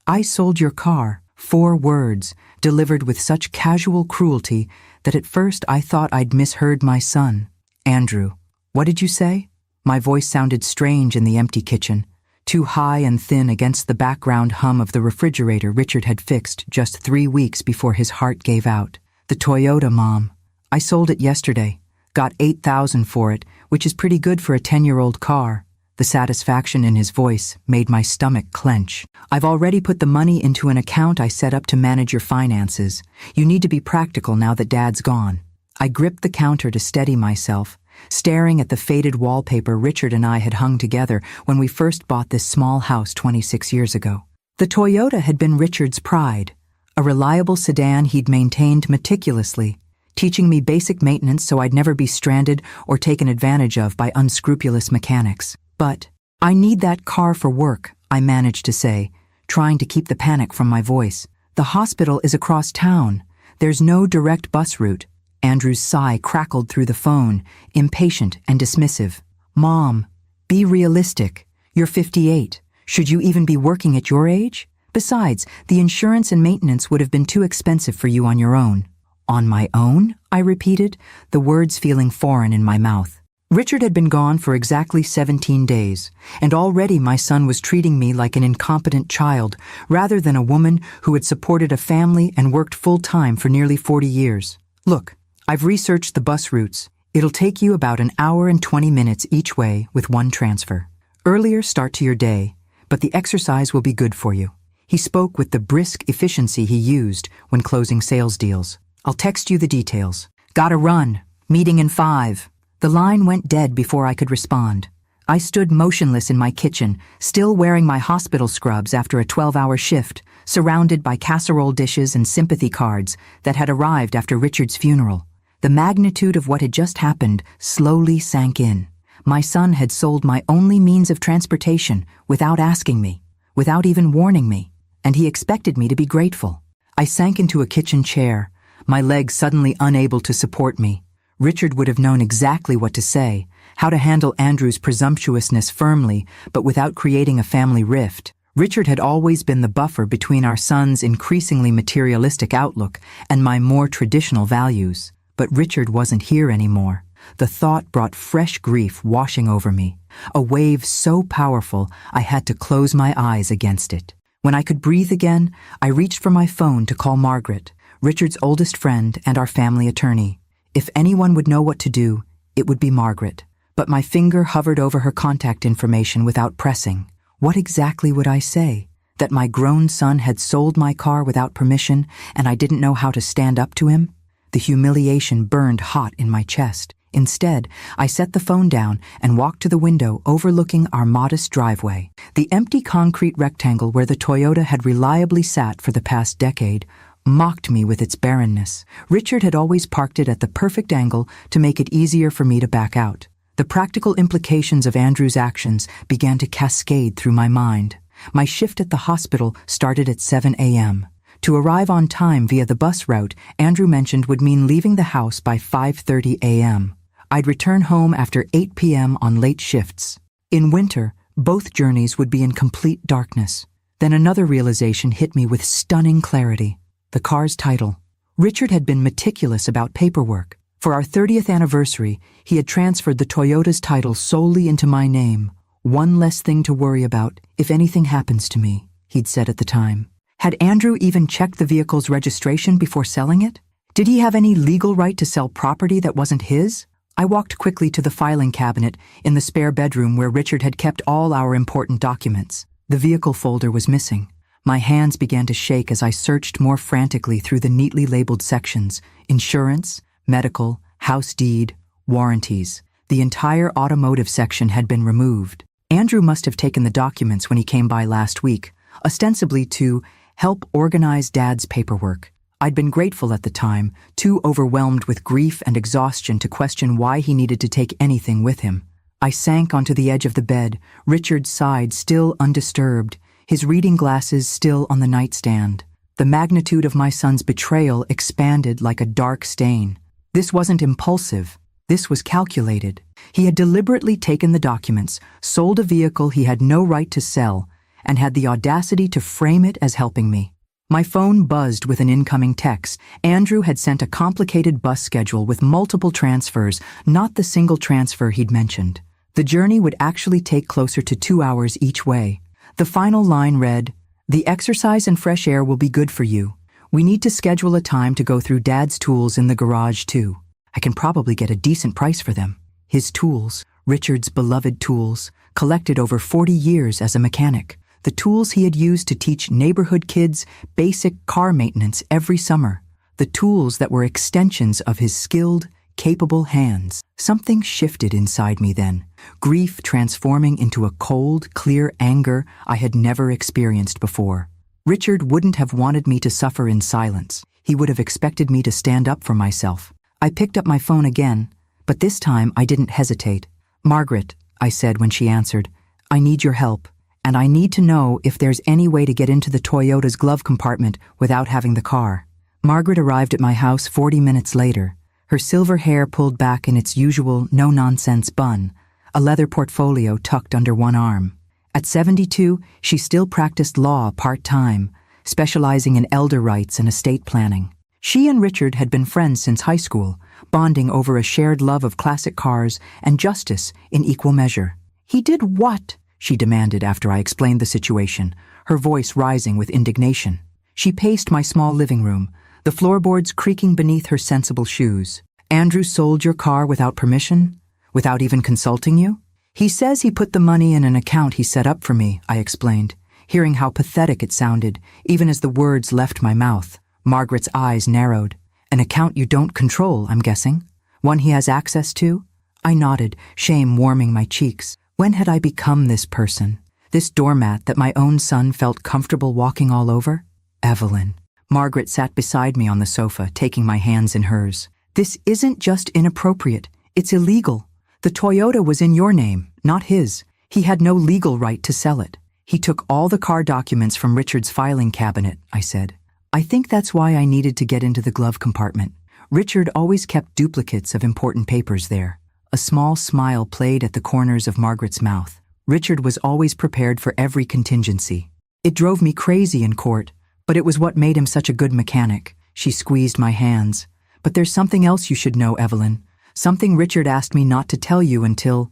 "I sold your car." 4 words, delivered with such casual cruelty that at first I thought I'd misheard my son. "Andrew, what did you say?" My voice sounded strange in the empty kitchen, too high and thin against the background hum of the refrigerator Richard had fixed just 3 weeks before his heart gave out. "The Toyota, Mom. I sold it yesterday. Got $8,000 for it, which is pretty good for a 10-year-old car." The satisfaction in his voice made my stomach clench. "I've already put the money into an account I set up to manage your finances. You need to be practical now that Dad's gone." I gripped the counter to steady myself, staring at the faded wallpaper Richard and I had hung together when we first bought this small house 26 years ago. The Toyota had been Richard's pride, a reliable sedan he'd maintained meticulously, teaching me basic maintenance so I'd never be stranded or taken advantage of by unscrupulous mechanics. "But I need that car for work," I managed to say, trying to keep the panic from my voice. "The hospital is across town. There's no direct bus route." Andrew's sigh crackled through the phone, impatient and dismissive. "Mom, be realistic. You're 58. Should you even be working at your age? Besides, the insurance and maintenance would have been too expensive for you on your own." "On my own?" I repeated, the words feeling foreign in my mouth. Richard had been gone for exactly 17 days, and already my son was treating me like an incompetent child, rather than a woman who had supported a family and worked full-time for nearly 40 years. "Look, I've researched the bus routes. It'll take you about an hour and 20 minutes each way with one transfer. Earlier start to your day, but the exercise will be good for you." He spoke with the brisk efficiency he used when closing sales deals. "I'll text you the details. Gotta run. Meeting in 5. The line went dead before I could respond. I stood motionless in my kitchen, still wearing my hospital scrubs after a 12-hour shift, surrounded by casserole dishes and sympathy cards that had arrived after Richard's funeral. The magnitude of what had just happened slowly sank in. My son had sold my only means of transportation without asking me, without even warning me, and he expected me to be grateful. I sank into a kitchen chair, my legs suddenly unable to support me. Richard would have known exactly what to say, how to handle Andrew's presumptuousness firmly, but without creating a family rift. Richard had always been the buffer between our son's increasingly materialistic outlook and my more traditional values. But Richard wasn't here anymore. The thought brought fresh grief washing over me, a wave so powerful I had to close my eyes against it. When I could breathe again, I reached for my phone to call Margaret, Richard's oldest friend and our family attorney. If anyone would know what to do, it would be Margaret. But my finger hovered over her contact information without pressing. What exactly would I say? That my grown son had sold my car without permission and I didn't know how to stand up to him? The humiliation burned hot in my chest. Instead, I set the phone down and walked to the window overlooking our modest driveway. The empty concrete rectangle where the Toyota had reliably sat for the past decade mocked me with its barrenness. Richard had always parked it at the perfect angle to make it easier for me to back out. The practical implications of Andrew's actions began to cascade through my mind. My shift at the hospital started at 7 a.m. To arrive on time via the bus route Andrew mentioned would mean leaving the house by 5:30 a.m. I'd return home after 8 p.m. on late shifts. In winter, both journeys would be in complete darkness. Then another realization hit me with stunning clarity. The car's title. Richard had been meticulous about paperwork. For our 30th anniversary, he had transferred the Toyota's title solely into my name. "One less thing to worry about if anything happens to me," he'd said at the time. Had Andrew even checked the vehicle's registration before selling it? Did he have any legal right to sell property that wasn't his? I walked quickly to the filing cabinet in the spare bedroom where Richard had kept all our important documents. The vehicle folder was missing. My hands began to shake as I searched more frantically through the neatly labeled sections: insurance, medical, house deed, warranties. The entire automotive section had been removed. Andrew must have taken the documents when he came by last week, ostensibly to help organize Dad's paperwork. I'd been grateful at the time, too overwhelmed with grief and exhaustion to question why he needed to take anything with him. I sank onto the edge of the bed, Richard's side still undisturbed, his reading glasses still on the nightstand. The magnitude of my son's betrayal expanded like a dark stain. This wasn't impulsive. This was calculated. He had deliberately taken the documents, sold a vehicle he had no right to sell, and had the audacity to frame it as helping me. My phone buzzed with an incoming text. Andrew had sent a complicated bus schedule with multiple transfers, not the single transfer he'd mentioned. The journey would actually take closer to 2 hours each way. The final line read, "The exercise and fresh air will be good for you. We need to schedule a time to go through Dad's tools in the garage too. I can probably get a decent price for them." His tools, Richard's beloved tools, collected over 40 years as a mechanic. The tools he had used to teach neighborhood kids basic car maintenance every summer. The tools that were extensions of his skilled, capable hands. Something shifted inside me then, grief transforming into a cold, clear anger I had never experienced before. Richard wouldn't have wanted me to suffer in silence. He would have expected me to stand up for myself. I picked up my phone again, but this time I didn't hesitate. "Margaret," I said when she answered, "I need your help. And I need to know if there's any way to get into the Toyota's glove compartment without having the car." Margaret arrived at my house 40 minutes later, her silver hair pulled back in its usual no-nonsense bun, a leather portfolio tucked under one arm. At 72, she still practiced law part-time, specializing in elder rights and estate planning. She and Richard had been friends since high school, bonding over a shared love of classic cars and justice in equal measure. "He did what?" she demanded after I explained the situation, her voice rising with indignation. She paced my small living room, the floorboards creaking beneath her sensible shoes. "Andrew sold your car without permission? Without even consulting you?" "He says he put the money in an account he set up for me," I explained, hearing how pathetic it sounded, even as the words left my mouth. Margaret's eyes narrowed. "An account you don't control, I'm guessing? One he has access to?" I nodded, shame warming my cheeks. When had I become this person? This doormat that my own son felt comfortable walking all over? Evelyn. Margaret sat beside me on the sofa, taking my hands in hers. "This isn't just inappropriate. It's illegal. The Toyota was in your name, not his. He had no legal right to sell it. He took all the car documents from Richard's filing cabinet," I said. "I think that's why I needed to get into the glove compartment. Richard always kept duplicates of important papers there." A small smile played at the corners of Margaret's mouth. Richard was always prepared for every contingency. "It drove me crazy in court, but it was what made him such a good mechanic." She squeezed my hands. "But there's something else you should know, Evelyn. Something Richard asked me not to tell you until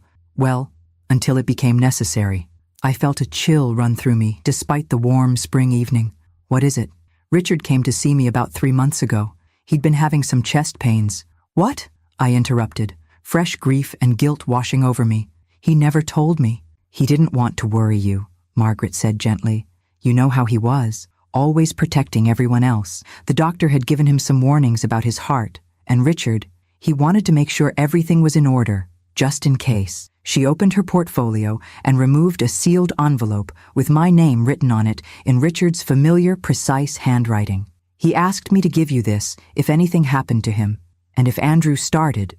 it became necessary." I felt a chill run through me, despite the warm spring evening. "What is it?" "Richard came to see me about 3 months ago. He'd been having some chest pains." "What?" I interrupted, fresh grief and guilt washing over me. "He never told me." "He didn't want to worry you," Margaret said gently. "You know how he was, always protecting everyone else. The doctor had given him some warnings about his heart, and Richard, he wanted to make sure everything was in order, just in case." She opened her portfolio and removed a sealed envelope with my name written on it in Richard's familiar, precise handwriting. "He asked me to give you this if anything happened to him, and if Andrew started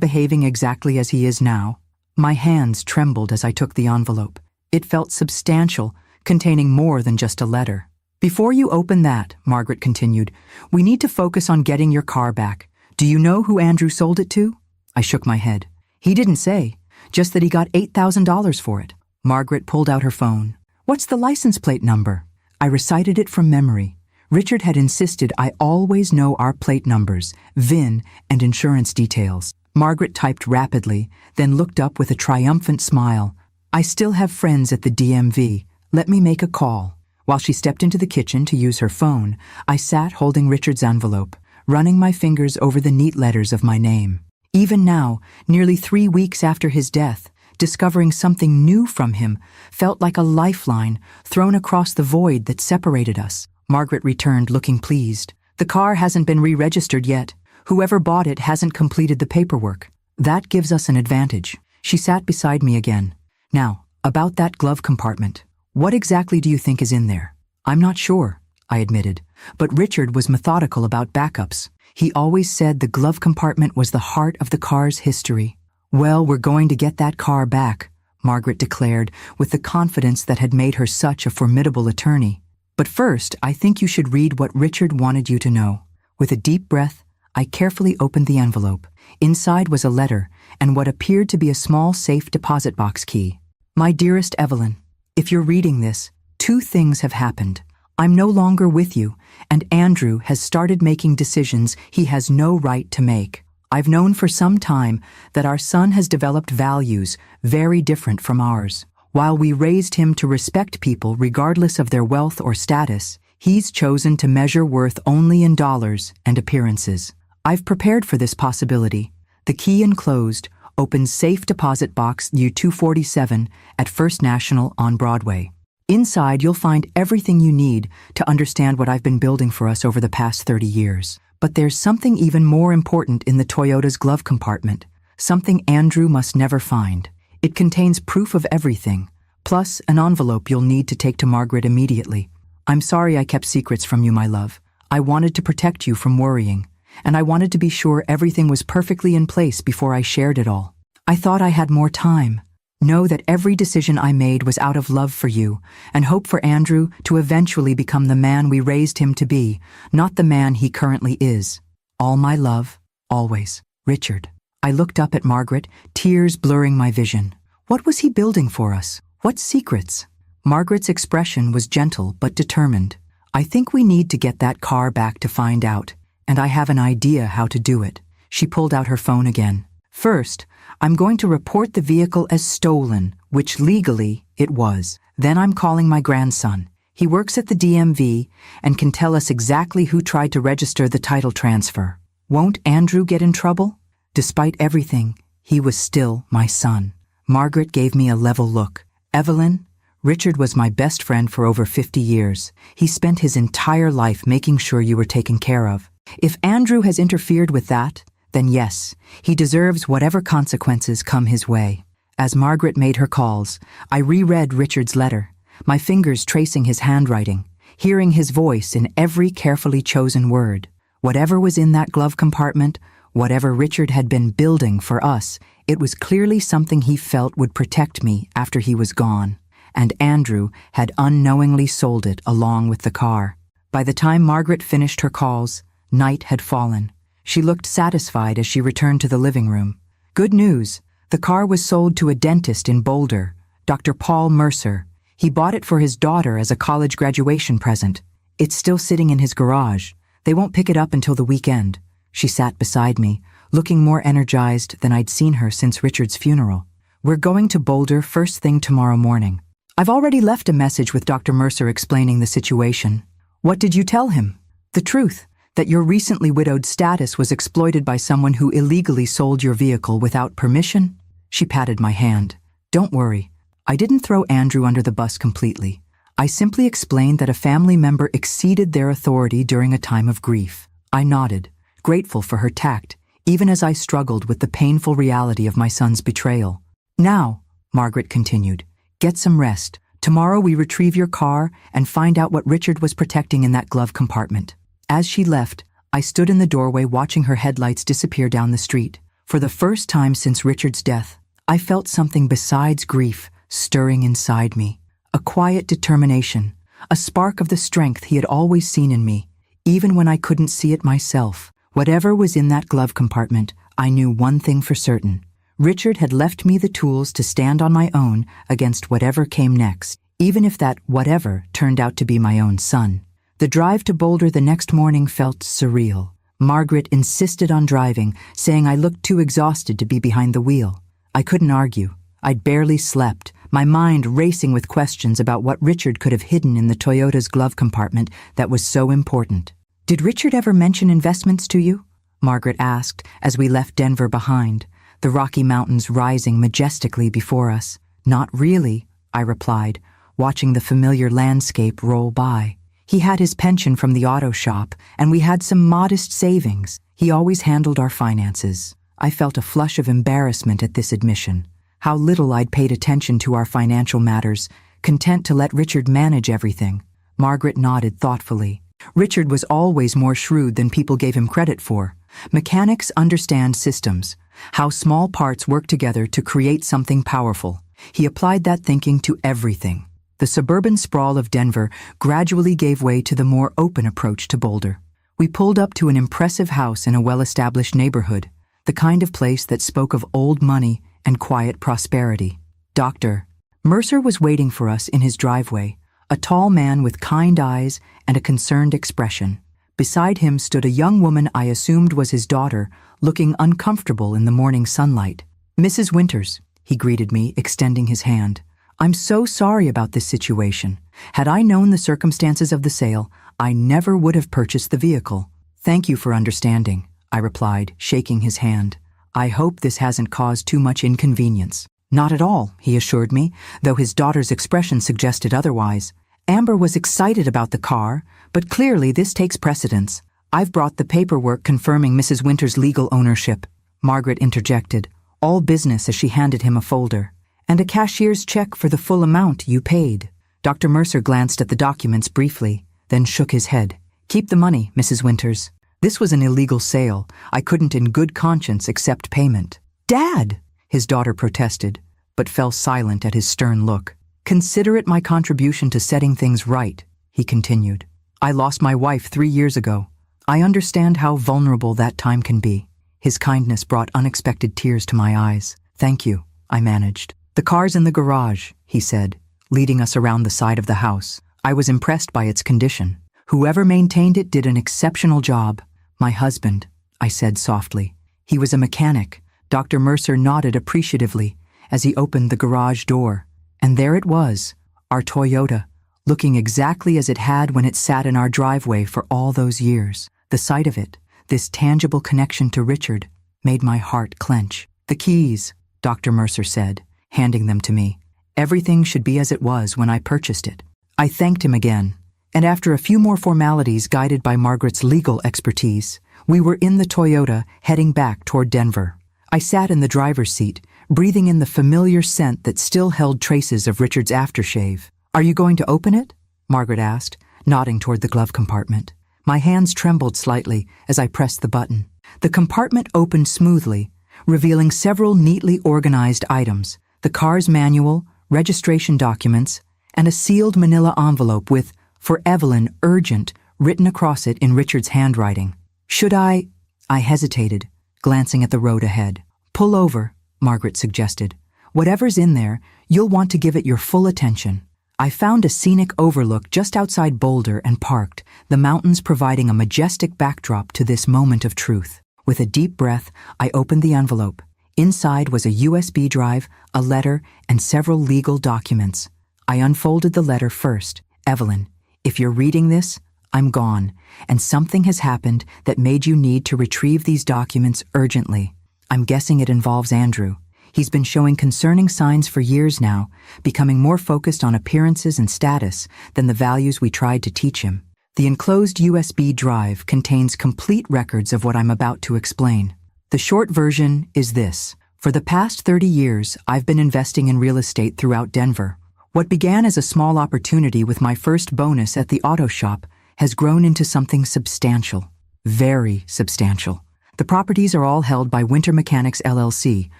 behaving exactly as he is now." My hands trembled as I took the envelope. It felt substantial, containing more than just a letter. "Before you open that," Margaret continued, "we need to focus on getting your car back. Do you know who Andrew sold it to?" I shook my head. "He didn't say, just that he got $8,000 for it." Margaret pulled out her phone. "What's the license plate number?" I recited it from memory. Richard had insisted I always know our plate numbers, VIN, and insurance details. Margaret typed rapidly, then looked up with a triumphant smile. "I still have friends at the DMV. Let me make a call." While she stepped into the kitchen to use her phone, I sat holding Richard's envelope, running my fingers over the neat letters of my name. Even now, nearly 3 weeks after his death, discovering something new from him felt like a lifeline thrown across the void that separated us. Margaret returned, looking pleased. "The car hasn't been re-registered yet. Whoever bought it hasn't completed the paperwork. That gives us an advantage." She sat beside me again. "Now, about that glove compartment. What exactly do you think is in there?" "I'm not sure," I admitted, but Richard was methodical about backups. He always said the glove compartment was the heart of the car's history. "Well, we're going to get that car back," Margaret declared with the confidence that had made her such a formidable attorney. "But first, I think you should read what Richard wanted you to know." With a deep breath, I carefully opened the envelope. Inside was a letter and what appeared to be a small safe deposit box key. "My dearest Evelyn, If you're reading this, two things have happened. I'm no longer with you, and Andrew has started making decisions he has no right to make. I've known for some time that our son has developed values very different from ours. While we raised him to respect people regardless of their wealth or status, he's chosen to measure worth only in dollars and appearances. I've prepared for this possibility. The key enclosed opens safe deposit box U-247 at First National on Broadway. Inside, you'll find everything you need to understand what I've been building for us over the past 30 years. But there's something even more important in the Toyota's glove compartment, something Andrew must never find. It contains proof of everything, plus an envelope you'll need to take to Margaret immediately. I'm sorry I kept secrets from you, my love. I wanted to protect you from worrying, and I wanted to be sure everything was perfectly in place before I shared it all. I thought I had more time. Know that every decision I made was out of love for you and hope for Andrew to eventually become the man we raised him to be, not the man he currently is. All my love, always, Richard. I looked up at Margaret, tears blurring my vision. What was he building for us? What secrets? Margaret's expression was gentle but determined. I think we need to get that car back to find out, and I have an idea how to do it. She pulled out her phone again. First, I'm going to report the vehicle as stolen, which legally it was. Then I'm calling my grandson. He works at the DMV and can tell us exactly who tried to register the title transfer. Won't Andrew get in trouble? Despite everything, he was still my son. Margaret gave me a level look. Evelyn, Richard was my best friend for over 50 years. He spent his entire life making sure you were taken care of. If Andrew has interfered with that, then yes, he deserves whatever consequences come his way. As Margaret made her calls, I reread Richard's letter, my fingers tracing his handwriting, hearing his voice in every carefully chosen word. Whatever was in that glove compartment, whatever Richard had been building for us, it was clearly something he felt would protect me after he was gone. And Andrew had unknowingly sold it along with the car. By the time Margaret finished her calls, night had fallen. She looked satisfied as she returned to the living room. Good news. The car was sold to a dentist in Boulder, Dr. Paul Mercer. He bought it for his daughter as a college graduation present. It's still sitting in his garage. They won't pick it up until the weekend. She sat beside me, looking more energized than I'd seen her since Richard's funeral. We're going to Boulder first thing tomorrow morning. I've already left a message with Dr. Mercer explaining the situation. What did you tell him? The truth. That your recently widowed status was exploited by someone who illegally sold your vehicle without permission? She patted my hand. Don't worry. I didn't throw Andrew under the bus completely. I simply explained that a family member exceeded their authority during a time of grief. I nodded, grateful for her tact, even as I struggled with the painful reality of my son's betrayal. Now, Margaret continued, get some rest. Tomorrow we retrieve your car and find out what Richard was protecting in that glove compartment. As she left, I stood in the doorway watching her headlights disappear down the street. For the first time since Richard's death, I felt something besides grief stirring inside me. A quiet determination, a spark of the strength he had always seen in me, even when I couldn't see it myself. Whatever was in that glove compartment, I knew one thing for certain. Richard had left me the tools to stand on my own against whatever came next, even if that whatever turned out to be my own son. The drive to Boulder the next morning felt surreal. Margaret insisted on driving, saying I looked too exhausted to be behind the wheel. I couldn't argue. I'd barely slept, my mind racing with questions about what Richard could have hidden in the Toyota's glove compartment that was so important. Did Richard ever mention investments to you? Margaret asked as we left Denver behind, the Rocky Mountains rising majestically before us. Not really, I replied, watching the familiar landscape roll by. He had his pension from the auto shop, and we had some modest savings. He always handled our finances. I felt a flush of embarrassment at this admission. How little I'd paid attention to our financial matters, content to let Richard manage everything. Margaret nodded thoughtfully. Richard was always more shrewd than people gave him credit for. Mechanics understand systems, how small parts work together to create something powerful. He applied that thinking to everything. The suburban sprawl of Denver gradually gave way to the more open approach to Boulder. We pulled up to an impressive house in a well-established neighborhood, the kind of place that spoke of old money and quiet prosperity. Dr. Mercer was waiting for us in his driveway, a tall man with kind eyes and a concerned expression. Beside him stood a young woman I assumed was his daughter, looking uncomfortable in the morning sunlight. "Mrs. Winters," he greeted me, extending his hand. "I'm so sorry about this situation. Had I known the circumstances of the sale, I never would have purchased the vehicle." "Thank you for understanding," I replied, shaking his hand. "I hope this hasn't caused too much inconvenience." "Not at all," he assured me, though his daughter's expression suggested otherwise. Amber was excited about the car, but clearly this takes precedence. "I've brought the paperwork confirming Mrs. Winters' legal ownership," Margaret interjected, all business as she handed him a folder. "And a cashier's check for the full amount you paid." Dr. Mercer glanced at the documents briefly, then shook his head. "Keep the money, Mrs. Winters. This was an illegal sale. I couldn't in good conscience accept payment." "Dad!" his daughter protested, but fell silent at his stern look. "Consider it my contribution to setting things right," he continued. "I lost my wife 3 years ago. I understand how vulnerable that time can be." His kindness brought unexpected tears to my eyes. "Thank you," I managed. "The car's in the garage," he said, leading us around the side of the house. I was impressed by its condition. "Whoever maintained it did an exceptional job." "My husband," I said softly. "He was a mechanic." Dr. Mercer nodded appreciatively as he opened the garage door. And there it was, our Toyota, looking exactly as it had when it sat in our driveway for all those years. The sight of it, this tangible connection to Richard, made my heart clench. "The keys," Dr. Mercer said, handing them to me. "Everything should be as it was when I purchased it." I thanked him again, and after a few more formalities guided by Margaret's legal expertise, we were in the Toyota heading back toward Denver. I sat in the driver's seat, breathing in the familiar scent that still held traces of Richard's aftershave. "Are you going to open it?" Margaret asked, nodding toward the glove compartment. My hands trembled slightly as I pressed the button. The compartment opened smoothly, revealing several neatly organized items: the car's manual, registration documents, and a sealed manila envelope with, "For Evelyn, urgent," written across it in Richard's handwriting. "Should I?" I hesitated, glancing at the road ahead. "Pull over," Margaret suggested. "Whatever's in there, you'll want to give it your full attention." I found a scenic overlook just outside Boulder and parked, the mountains providing a majestic backdrop to this moment of truth. With a deep breath, I opened the envelope. Inside was a USB drive, a letter, and several legal documents. I unfolded the letter first. "Evelyn, if you're reading this, I'm gone, and something has happened that made you need to retrieve these documents urgently. I'm guessing it involves Andrew. He's been showing concerning signs for years now, becoming more focused on appearances and status than the values we tried to teach him." The enclosed USB drive contains complete records of what I'm about to explain. The short version is this. For the past 30 years, I've been investing in real estate throughout Denver. What began as a small opportunity with my first bonus at the auto shop has grown into something substantial. Very substantial. The properties are all held by Winter Mechanics LLC,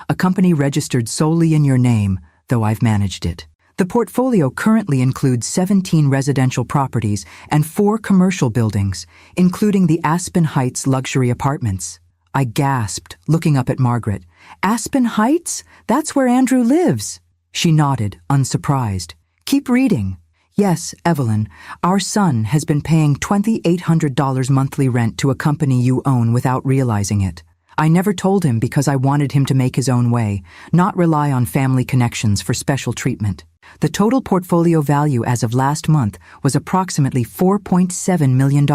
a company registered solely in your name, though I've managed it. The portfolio currently includes 17 residential properties and 4 commercial buildings, including the Aspen Heights luxury apartments. I gasped, looking up at Margaret. "Aspen Heights? That's where Andrew lives." She nodded, unsurprised. "Keep reading." "Yes, Evelyn, our son has been paying $2,800 monthly rent to a company you own without realizing it. I never told him because I wanted him to make his own way, not rely on family connections for special treatment. The total portfolio value as of last month was approximately $4.7 million,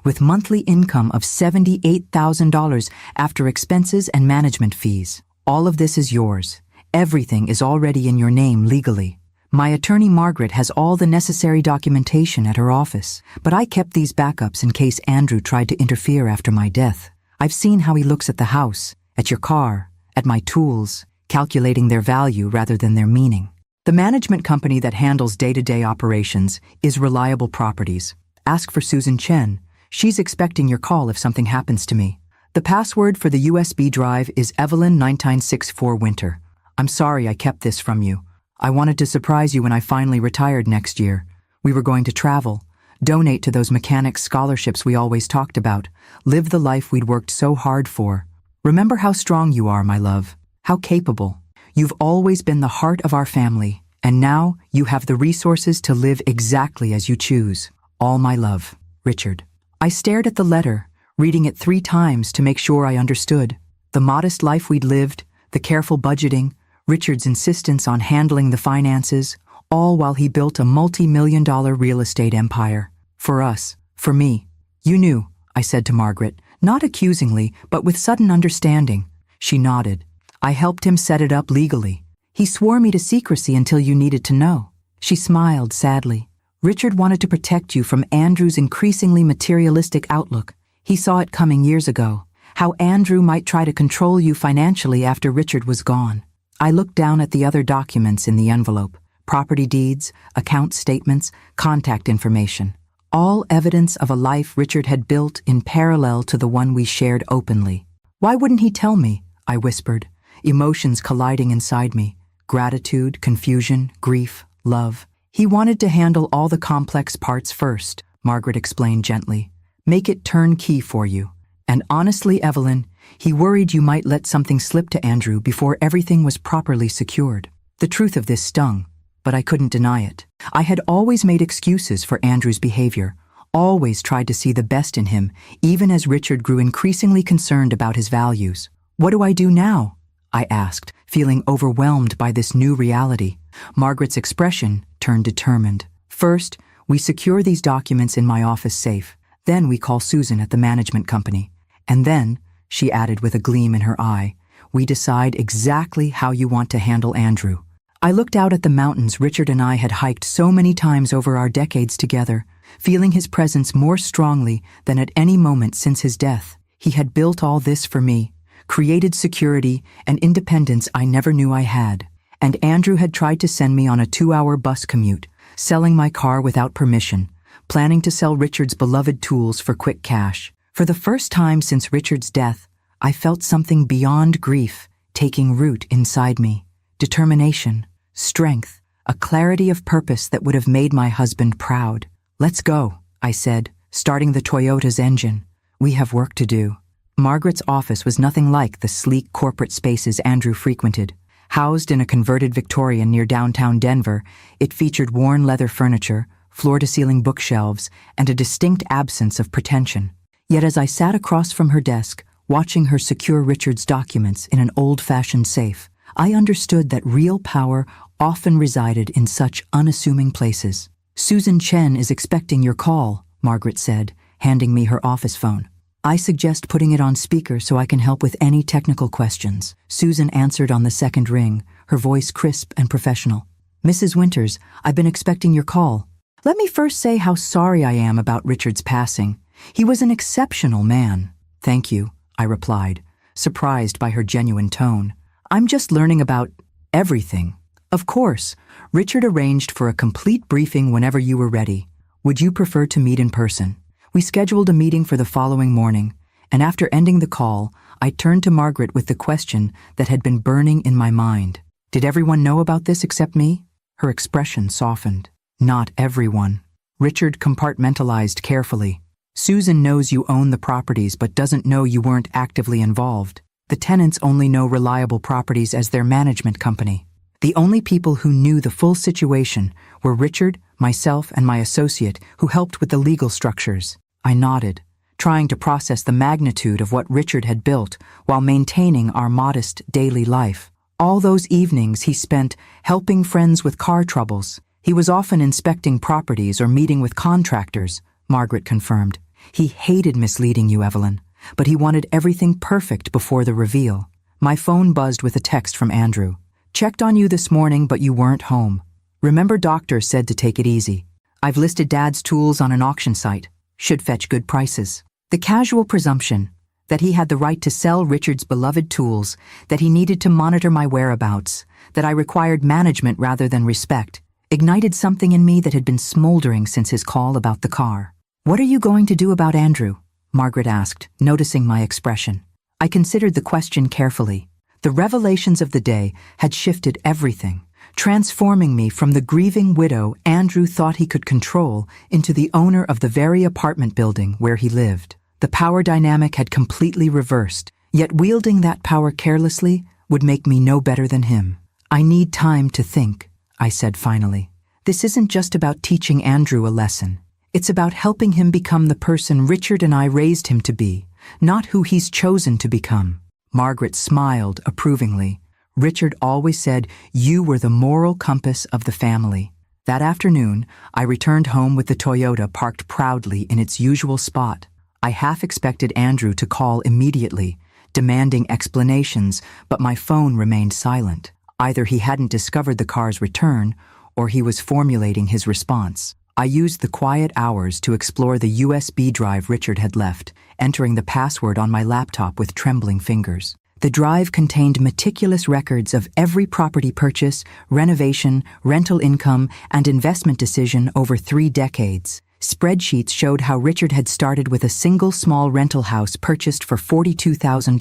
with monthly income of $78,000 after expenses and management fees. All of this is yours. Everything is already in your name legally. My attorney Margaret has all the necessary documentation at her office, but I kept these backups in case Andrew tried to interfere after my death. I've seen how he looks at the house, at your car, at my tools, calculating their value rather than their meaning. The management company that handles day-to-day operations is Reliable Properties. Ask for Susan Chen. She's expecting your call if something happens to me. The password for the USB drive is Evelyn9964 Winter. I'm sorry I kept this from you. I wanted to surprise you when I finally retired next year. We were going to travel, donate to those mechanics scholarships we always talked about, live the life we'd worked so hard for. Remember how strong you are, my love, how capable. You've always been the heart of our family, And now you have the resources to live exactly as you choose. All my love, Richard. I stared at the letter, reading it 3 times to make sure I understood. The modest life we'd lived, the careful budgeting, Richard's insistence on handling the finances, all while he built a multi-million-dollar real estate empire. For us, for me. You knew, I said to Margaret, not accusingly, but with sudden understanding. She nodded. I helped him set it up legally. He swore me to secrecy until you needed to know. She smiled sadly. Richard wanted to protect you from Andrew's increasingly materialistic outlook. He saw it coming years ago, how Andrew might try to control you financially after Richard was gone. I looked down at the other documents in the envelope. Property deeds, account statements, contact information. All evidence of a life Richard had built in parallel to the one we shared openly. Why wouldn't he tell me? I whispered, emotions colliding inside me. Gratitude, confusion, grief, love. He wanted to handle all the complex parts first, Margaret explained gently. Make it turnkey for you. And honestly, Evelyn, he worried you might let something slip to Andrew before everything was properly secured. The truth of this stung, but I couldn't deny it. I had always made excuses for Andrew's behavior, always tried to see the best in him, even as Richard grew increasingly concerned about his values. What do I do now? I asked, feeling overwhelmed by this new reality. Margaret's expression turned determined. First, we secure these documents in my office safe. Then we call Susan at the management company. And then, she added with a gleam in her eye, we decide exactly how you want to handle Andrew. I looked out at the mountains Richard and I had hiked so many times over our decades together, feeling his presence more strongly than at any moment since his death. He had built all this for me, created security and independence I never knew I had. And Andrew had tried to send me on a 2-hour bus commute, selling my car without permission, planning to sell Richard's beloved tools for quick cash. For the first time since Richard's death, I felt something beyond grief taking root inside me. Determination, strength, a clarity of purpose that would have made my husband proud. Let's go, I said, starting the Toyota's engine. We have work to do. Margaret's office was nothing like the sleek corporate spaces Andrew frequented. Housed in a converted Victorian near downtown Denver, it featured worn leather furniture, floor-to-ceiling bookshelves, and a distinct absence of pretension. Yet as I sat across from her desk, watching her secure Richard's documents in an old-fashioned safe, I understood that real power often resided in such unassuming places. Susan Chen is expecting your call, Margaret said, handing me her office phone. I suggest putting it on speaker so I can help with any technical questions. Susan answered on the second ring, her voice crisp and professional. Mrs. Winters, I've been expecting your call. Let me first say how sorry I am about Richard's passing. He was an exceptional man. Thank you, I replied, surprised by her genuine tone. I'm just learning about everything. Of course, Richard arranged for a complete briefing whenever you were ready. Would you prefer to meet in person? We scheduled a meeting for the following morning, and after ending the call, I turned to Margaret with the question that had been burning in my mind. Did everyone know about this except me? Her expression softened. Not everyone. Richard compartmentalized carefully. Susan knows you own the properties but doesn't know you weren't actively involved. The tenants only know Reliable Properties as their management company. The only people who knew the full situation were Richard, myself, and my associate who helped with the legal structures. I nodded, trying to process the magnitude of what Richard had built while maintaining our modest daily life. All those evenings he spent helping friends with car troubles. He was often inspecting properties or meeting with contractors, Margaret confirmed. He hated misleading you, Evelyn, but he wanted everything perfect before the reveal. My phone buzzed with a text from Andrew. Checked on you this morning, but you weren't home. Remember, doctor said to take it easy. I've listed Dad's tools on an auction site. Should fetch good prices. The casual presumption that he had the right to sell Richard's beloved tools, that he needed to monitor my whereabouts, that I required management rather than respect, ignited something in me that had been smoldering since his call about the car. What are you going to do about Andrew? Margaret asked, noticing my expression. I considered the question carefully. The revelations of the day had shifted everything, transforming me from the grieving widow Andrew thought he could control into the owner of the very apartment building where he lived. The power dynamic had completely reversed, yet wielding that power carelessly would make me no better than him. I need time to think, I said finally. This isn't just about teaching Andrew a lesson. It's about helping him become the person Richard and I raised him to be, not who he's chosen to become. Margaret smiled approvingly. Richard always said you were the moral compass of the family. That afternoon, I returned home with the Toyota parked proudly in its usual spot. I half expected Andrew to call immediately, demanding explanations, but my phone remained silent. Either he hadn't discovered the car's return, or he was formulating his response. I used the quiet hours to explore the USB drive Richard had left, entering the password on my laptop with trembling fingers. The drive contained meticulous records of every property purchase, renovation, rental income, and investment decision over 3 decades. Spreadsheets showed how Richard had started with a single small rental house purchased for $42,000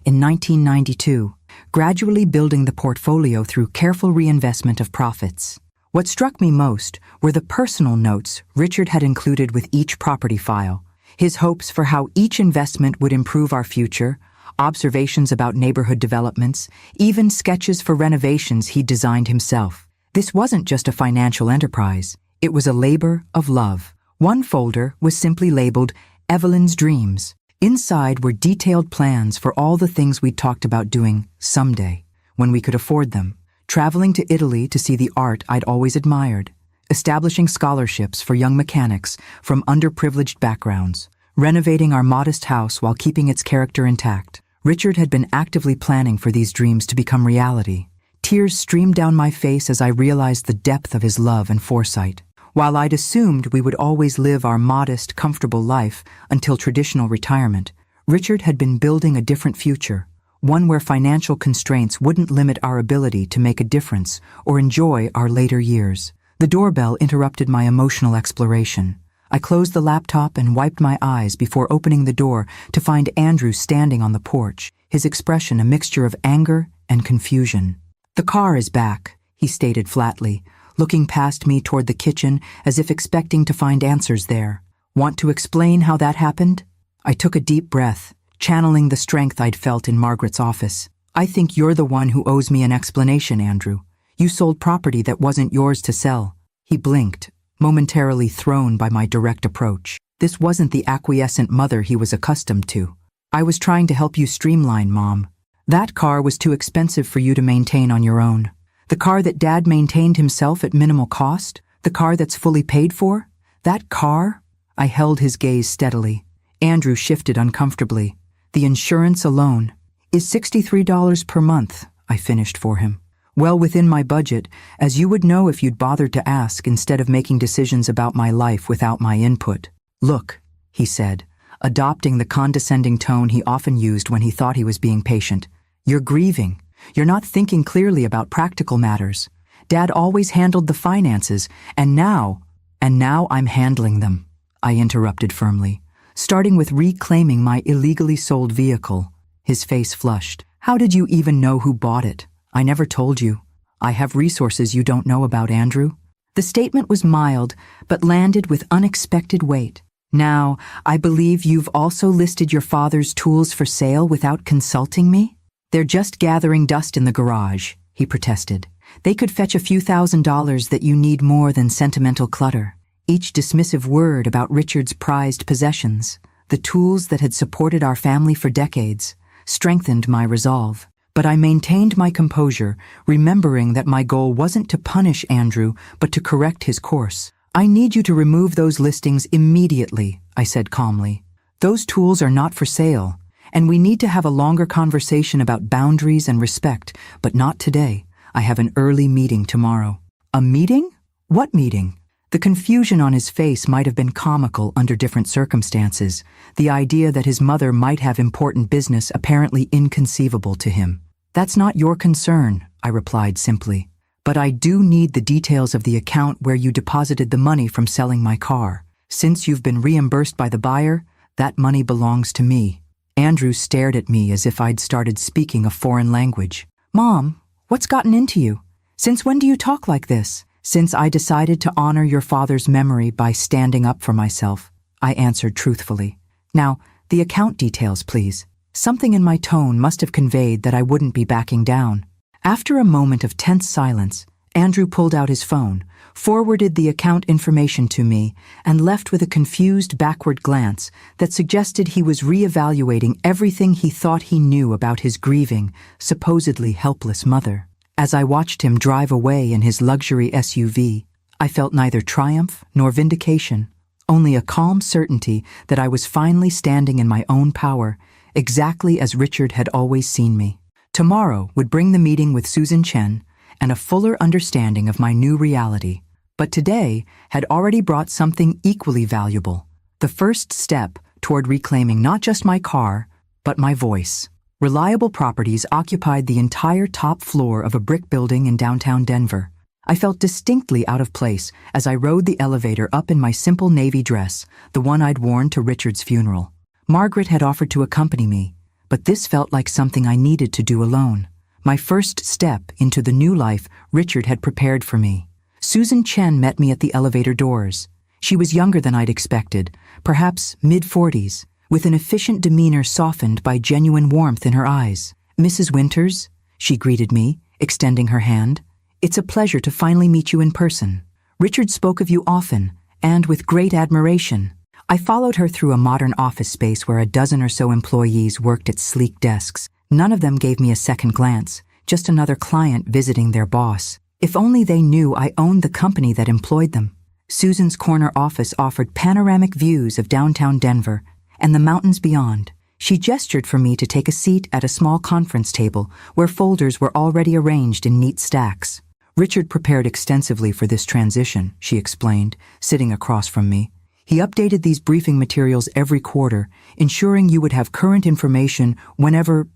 in 1992, gradually building the portfolio through careful reinvestment of profits. What struck me most were the personal notes Richard had included with each property file, his hopes for how each investment would improve our future, observations about neighborhood developments, even sketches for renovations he'd designed himself. This wasn't just a financial enterprise. It was a labor of love. One folder was simply labeled Evelyn's Dreams. Inside were detailed plans for all the things we'd talked about doing someday, when we could afford them. Traveling to Italy to see the art I'd always admired, establishing scholarships for young mechanics from underprivileged backgrounds, renovating our modest house while keeping its character intact. Richard had been actively planning for these dreams to become reality. Tears streamed down my face as I realized the depth of his love and foresight. While I'd assumed we would always live our modest, comfortable life until traditional retirement, Richard had been building a different future, one where financial constraints wouldn't limit our ability to make a difference or enjoy our later years. The doorbell interrupted my emotional exploration. I closed the laptop and wiped my eyes before opening the door to find Andrew standing on the porch, his expression a mixture of anger and confusion. "The car is back," he stated flatly, looking past me toward the kitchen as if expecting to find answers there. "Want to explain how that happened?" I took a deep breath, channeling the strength I'd felt in Margaret's office. "I think you're the one who owes me an explanation, Andrew. You sold property that wasn't yours to sell." He blinked, momentarily thrown by my direct approach. This wasn't the acquiescent mother he was accustomed to. "I was trying to help you streamline, Mom. That car was too expensive for you to maintain on your own. The car that Dad maintained himself at minimal cost? The car that's fully paid for? That car?" I held his gaze steadily. Andrew shifted uncomfortably. "The insurance alone is $63 per month," I finished for him. "Well within my budget, as you would know if you'd bothered to ask instead of making decisions about my life without my input." "Look," he said, adopting the condescending tone he often used when he thought he was being patient. "You're grieving. You're not thinking clearly about practical matters. Dad always handled the finances, and now I'm handling them," I interrupted firmly, starting with reclaiming my illegally sold vehicle. His face flushed. "How did you even know who bought it? I never told you. I have resources you don't know about, Andrew." The statement was mild, but landed with unexpected weight. "Now, I believe you've also listed your father's tools for sale without consulting me?" "They're just gathering dust in the garage," he protested. "They could fetch a few $1,000s that you need more than sentimental clutter." Each dismissive word about Richard's prized possessions, the tools that had supported our family for decades, strengthened my resolve. But I maintained my composure, remembering that my goal wasn't to punish Andrew, but to correct his course. "I need you to remove those listings immediately," I said calmly. "Those tools are not for sale, and we need to have a longer conversation about boundaries and respect, but not today. I have an early meeting tomorrow." "A meeting? What meeting?" The confusion on his face might have been comical under different circumstances, the idea that his mother might have important business apparently inconceivable to him. "That's not your concern," I replied simply. "But I do need the details of the account where you deposited the money from selling my car. Since you've been reimbursed by the buyer, that money belongs to me." Andrew stared at me as if I'd started speaking a foreign language. "Mom, what's gotten into you? Since when do you talk like this?" "Since I decided to honor your father's memory by standing up for myself," I answered truthfully. "Now, the account details, please." Something in my tone must have conveyed that I wouldn't be backing down. After a moment of tense silence, Andrew pulled out his phone, forwarded the account information to me, and left with a confused backward glance that suggested he was reevaluating everything he thought he knew about his grieving, supposedly helpless mother. As I watched him drive away in his luxury SUV, I felt neither triumph nor vindication, only a calm certainty that I was finally standing in my own power, exactly as Richard had always seen me. Tomorrow would bring the meeting with Susan Chen and a fuller understanding of my new reality, but today had already brought something equally valuable, the first step toward reclaiming not just my car, but my voice. Reliable Properties occupied the entire top floor of a brick building in downtown Denver. I felt distinctly out of place as I rode the elevator up in my simple navy dress, the one I'd worn to Richard's funeral. Margaret had offered to accompany me, but this felt like something I needed to do alone. My first step into the new life Richard had prepared for me. Susan Chen met me at the elevator doors. She was younger than I'd expected, perhaps mid-40s, with an efficient demeanor softened by genuine warmth in her eyes. "Mrs. Winters," she greeted me, extending her hand. "It's a pleasure to finally meet you in person. Richard spoke of you often, and with great admiration." I followed her through a modern office space where a dozen or so employees worked at sleek desks. None of them gave me a second glance, just another client visiting their boss. If only they knew I owned the company that employed them. Susan's corner office offered panoramic views of downtown Denver and the mountains beyond. She gestured for me to take a seat at a small conference table where folders were already arranged in neat stacks. "Richard prepared extensively for this transition," she explained, sitting across from me. "He updated these briefing materials every quarter, ensuring you would have current information whenever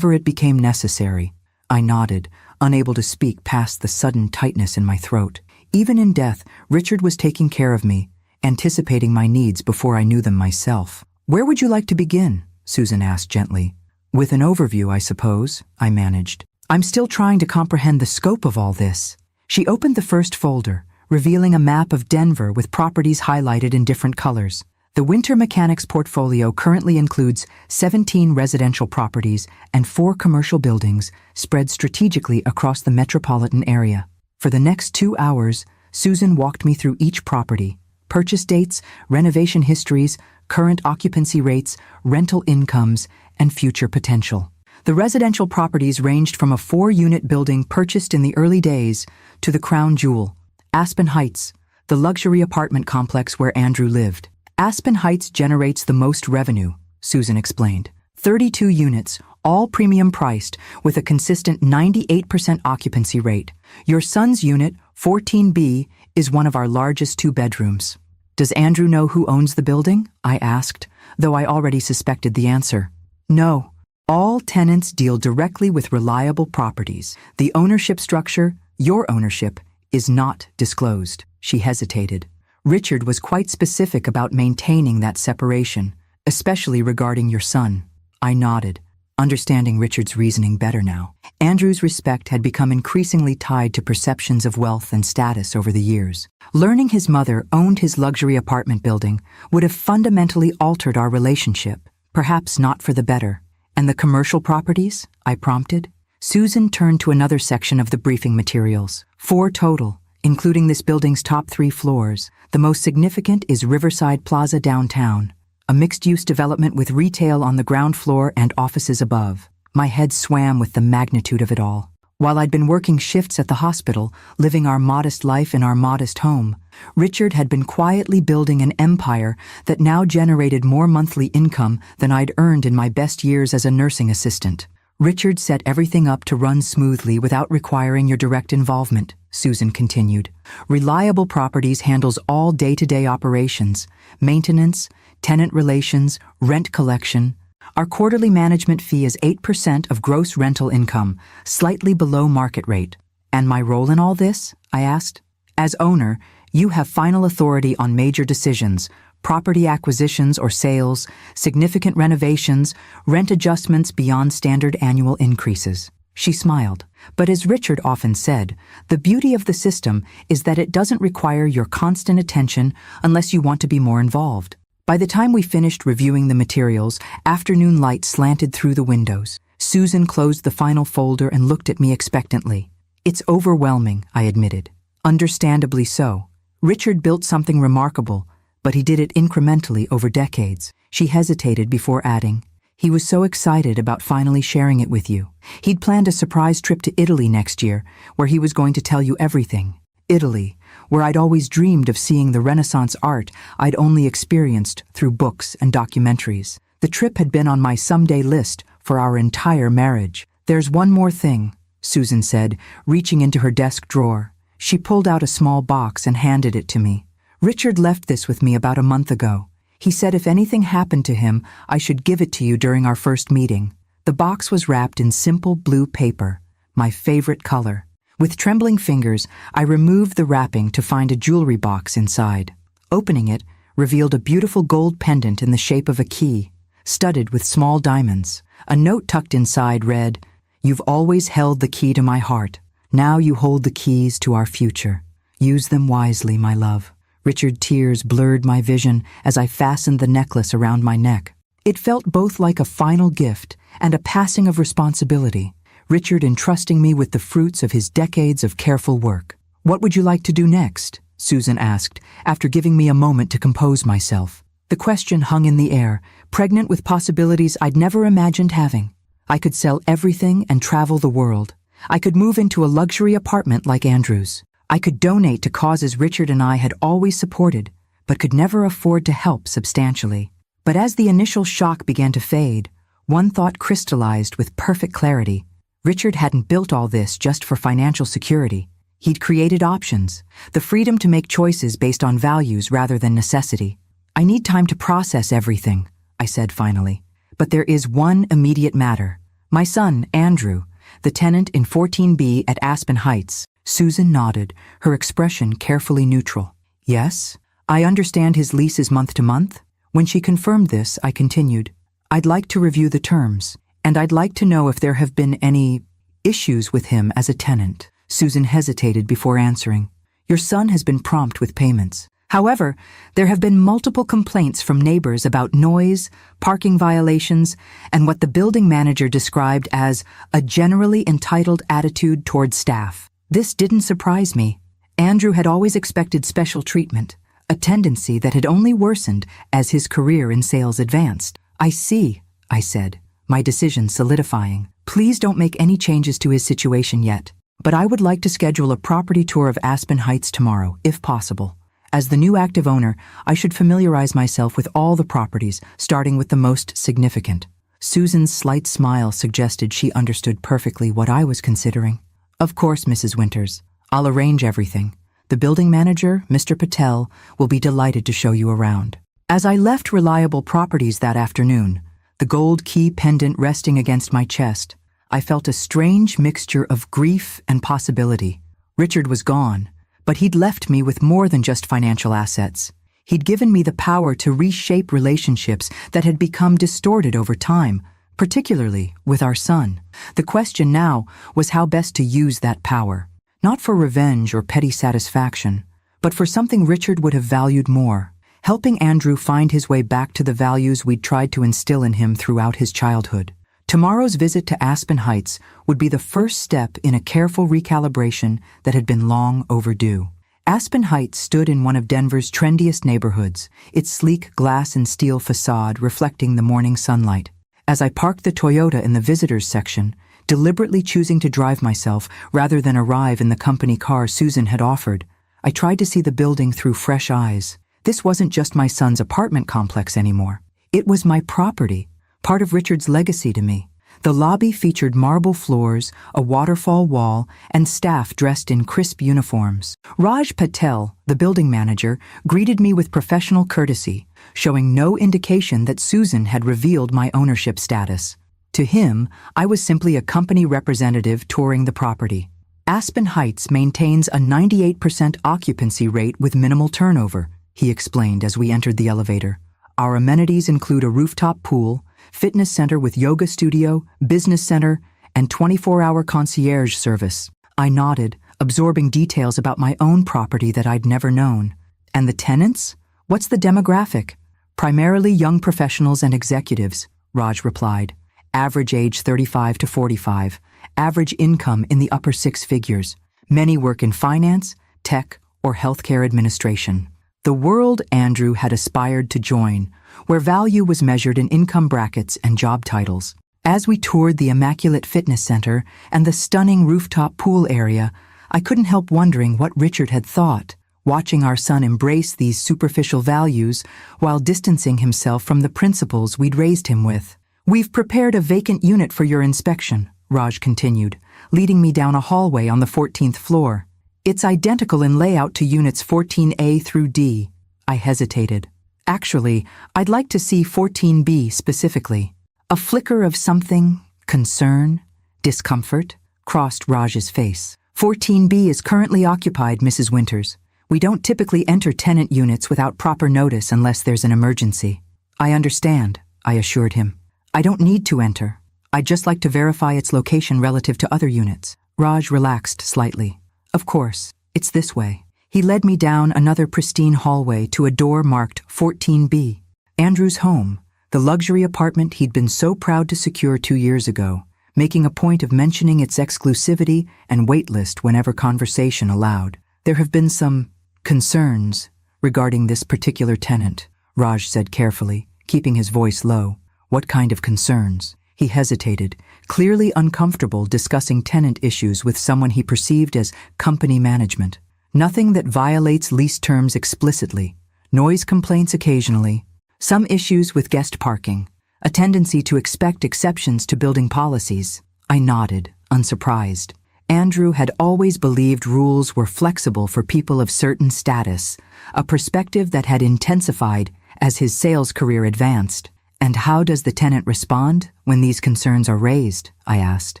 it became necessary." I nodded, unable to speak past the sudden tightness in my throat. Even in death, Richard was taking care of me, anticipating my needs before I knew them myself. "Where would you like to begin?" Susan asked gently. "With an overview, I suppose," I managed. "I'm still trying to comprehend the scope of all this." She opened the first folder, revealing a map of Denver with properties highlighted in different colors. The Winter Mechanics portfolio currently includes 17 residential properties and 4 commercial buildings spread strategically across the metropolitan area. For the next 2 hours, Susan walked me through each property: purchase dates, renovation histories, current occupancy rates, rental incomes, and future potential. The residential properties ranged from a 4-unit building purchased in the early days to the crown jewel, Aspen Heights, the luxury apartment complex where Andrew lived. Aspen Heights generates the most revenue, Susan explained. 32 units, all premium priced, with a consistent 98% occupancy rate. Your son's unit, 14B, is one of our largest 2-bedrooms. "Does Andrew know who owns the building?" I asked, though I already suspected the answer. "No. All tenants deal directly with Reliable Properties. The ownership structure, your ownership, is not disclosed." She hesitated. "Richard was quite specific about maintaining that separation, especially regarding your son." I nodded, understanding Richard's reasoning better now. Andrew's respect had become increasingly tied to perceptions of wealth and status over the years. Learning his mother owned his luxury apartment building would have fundamentally altered our relationship, perhaps not for the better. "And the commercial properties?" I prompted. Susan turned to another section of the briefing materials. 4 total, including this building's top 3 floors. The most significant is Riverside Plaza downtown, a mixed-use development with retail on the ground floor and offices above. My head swam with the magnitude of it all. While I'd been working shifts at the hospital, living our modest life in our modest home, Richard had been quietly building an empire that now generated more monthly income than I'd earned in my best years as a nursing assistant. "Richard set everything up to run smoothly without requiring your direct involvement," Susan continued. "Reliable Properties handles all day-to-day operations, maintenance, tenant relations, rent collection. Our quarterly management fee is 8% of gross rental income, slightly below market rate." "And my role in all this?" I asked. "As owner, you have final authority on major decisions, property acquisitions or sales, significant renovations, rent adjustments beyond standard annual increases." She smiled. "But as Richard often said, the beauty of the system is that it doesn't require your constant attention unless you want to be more involved." By the time we finished reviewing the materials, afternoon light slanted through the windows. Susan closed the final folder and looked at me expectantly. It's overwhelming, I admitted. Understandably so. Richard built something remarkable, but he did it incrementally over decades. She hesitated before adding, he was so excited about finally sharing it with you. He'd planned a surprise trip to Italy next year, where he was going to tell you everything. Italy, where I'd always dreamed of seeing the Renaissance art I'd only experienced through books and documentaries. The trip had been on my someday list for our entire marriage. There's one more thing, Susan said, reaching into her desk drawer. She pulled out a small box and handed it to me. Richard left this with me about a month ago. He said if anything happened to him, I should give it to you during our first meeting. The box was wrapped in simple blue paper, my favorite color. With trembling fingers, I removed the wrapping to find a jewelry box inside. Opening it revealed a beautiful gold pendant in the shape of a key, studded with small diamonds. A note tucked inside read, "You've always held the key to my heart. Now you hold the keys to our future. Use them wisely, my love." Richard's tears blurred my vision as I fastened the necklace around my neck. It felt both like a final gift and a passing of responsibility, Richard entrusting me with the fruits of his decades of careful work. "What would you like to do next?" Susan asked, after giving me a moment to compose myself. The question hung in the air, pregnant with possibilities I'd never imagined having. I could sell everything and travel the world. I could move into a luxury apartment like Andrew's. I could donate to causes Richard and I had always supported, but could never afford to help substantially. But as the initial shock began to fade, one thought crystallized with perfect clarity. Richard hadn't built all this just for financial security. He'd created options, the freedom to make choices based on values rather than necessity. "I need time to process everything," I said finally. "But there is one immediate matter. My son, Andrew, the tenant in 14B at Aspen Heights." Susan nodded, her expression carefully neutral. "Yes, I understand his lease is month to month." When she confirmed this, I continued, "I'd like to review the terms, and I'd like to know if there have been any issues with him as a tenant." Susan hesitated before answering. "Your son has been prompt with payments. However, there have been multiple complaints from neighbors about noise, parking violations, and what the building manager described as a generally entitled attitude toward staff. This didn't surprise me. Andrew had always expected special treatment, a tendency that had only worsened as his career in sales advanced. "I see," I said, my decision solidifying. "Please don't make any changes to his situation yet, but I would like to schedule a property tour of Aspen Heights tomorrow, if possible. As the new active owner, I should familiarize myself with all the properties, starting with the most significant." Susan's slight smile suggested she understood perfectly what I was considering. "Of course, Mrs. Winters. I'll arrange everything. The building manager, Mr. Patel, will be delighted to show you around." As I left Reliable Properties that afternoon, the gold key pendant resting against my chest, I felt a strange mixture of grief and possibility. Richard was gone, but he'd left me with more than just financial assets. He'd given me the power to reshape relationships that had become distorted over time, particularly with our son. The question now was how best to use that power, not for revenge or petty satisfaction, but for something Richard would have valued more, helping Andrew find his way back to the values we'd tried to instill in him throughout his childhood. Tomorrow's visit to Aspen Heights would be the first step in a careful recalibration that had been long overdue. Aspen Heights stood in one of Denver's trendiest neighborhoods, its sleek glass and steel facade reflecting the morning sunlight. As I parked the Toyota in the visitors section, deliberately choosing to drive myself rather than arrive in the company car Susan had offered, I tried to see the building through fresh eyes. This wasn't just my son's apartment complex anymore. It was my property, part of Richard's legacy to me. The lobby featured marble floors, a waterfall wall, and staff dressed in crisp uniforms. Raj Patel, the building manager, greeted me with professional courtesy, showing no indication that Susan had revealed my ownership status. To him, I was simply a company representative touring the property. Aspen Heights maintains a 98% occupancy rate with minimal turnover, he explained as we entered the elevator. Our amenities include a rooftop pool, fitness center with yoga studio, business center, and 24-hour concierge service. I nodded, absorbing details about my own property that I'd never known. "And the tenants? What's the demographic?" "Primarily young professionals and executives," Raj replied. "Average age 35 to 45, average income in the upper six figures. Many work in finance, tech, or healthcare administration. The world Andrew had aspired to join, where value was measured in income brackets and job titles. As we toured the immaculate fitness center and the stunning rooftop pool area, I couldn't help wondering what Richard had thought, watching our son embrace these superficial values while distancing himself from the principles we'd raised him with. "We've prepared a vacant unit for your inspection," Raj continued, leading me down a hallway on the 14th floor. "It's identical in layout to units 14A through D." I hesitated. "Actually, I'd like to see 14B specifically." A flicker of something, concern, discomfort, crossed Raj's face. "14B is currently occupied, Mrs. Winters. We don't typically enter tenant units without proper notice unless there's an emergency." "I understand," I assured him. "I don't need to enter. I'd just like to verify its location relative to other units." Raj relaxed slightly. "Of course, it's this way." He led me down another pristine hallway to a door marked 14B. Andrew's home, the luxury apartment he'd been so proud to secure 2 years ago, making a point of mentioning its exclusivity and waitlist whenever conversation allowed. "There have been some concerns regarding this particular tenant," Raj said carefully, keeping his voice low. "What kind of concerns?" He hesitated, clearly uncomfortable discussing tenant issues with someone he perceived as company management. "Nothing that violates lease terms explicitly. Noise complaints occasionally. Some issues with guest parking. A tendency to expect exceptions to building policies." I nodded, unsurprised. Andrew had always believed rules were flexible for people of certain status, a perspective that had intensified as his sales career advanced. "And how does the tenant respond when these concerns are raised?" I asked.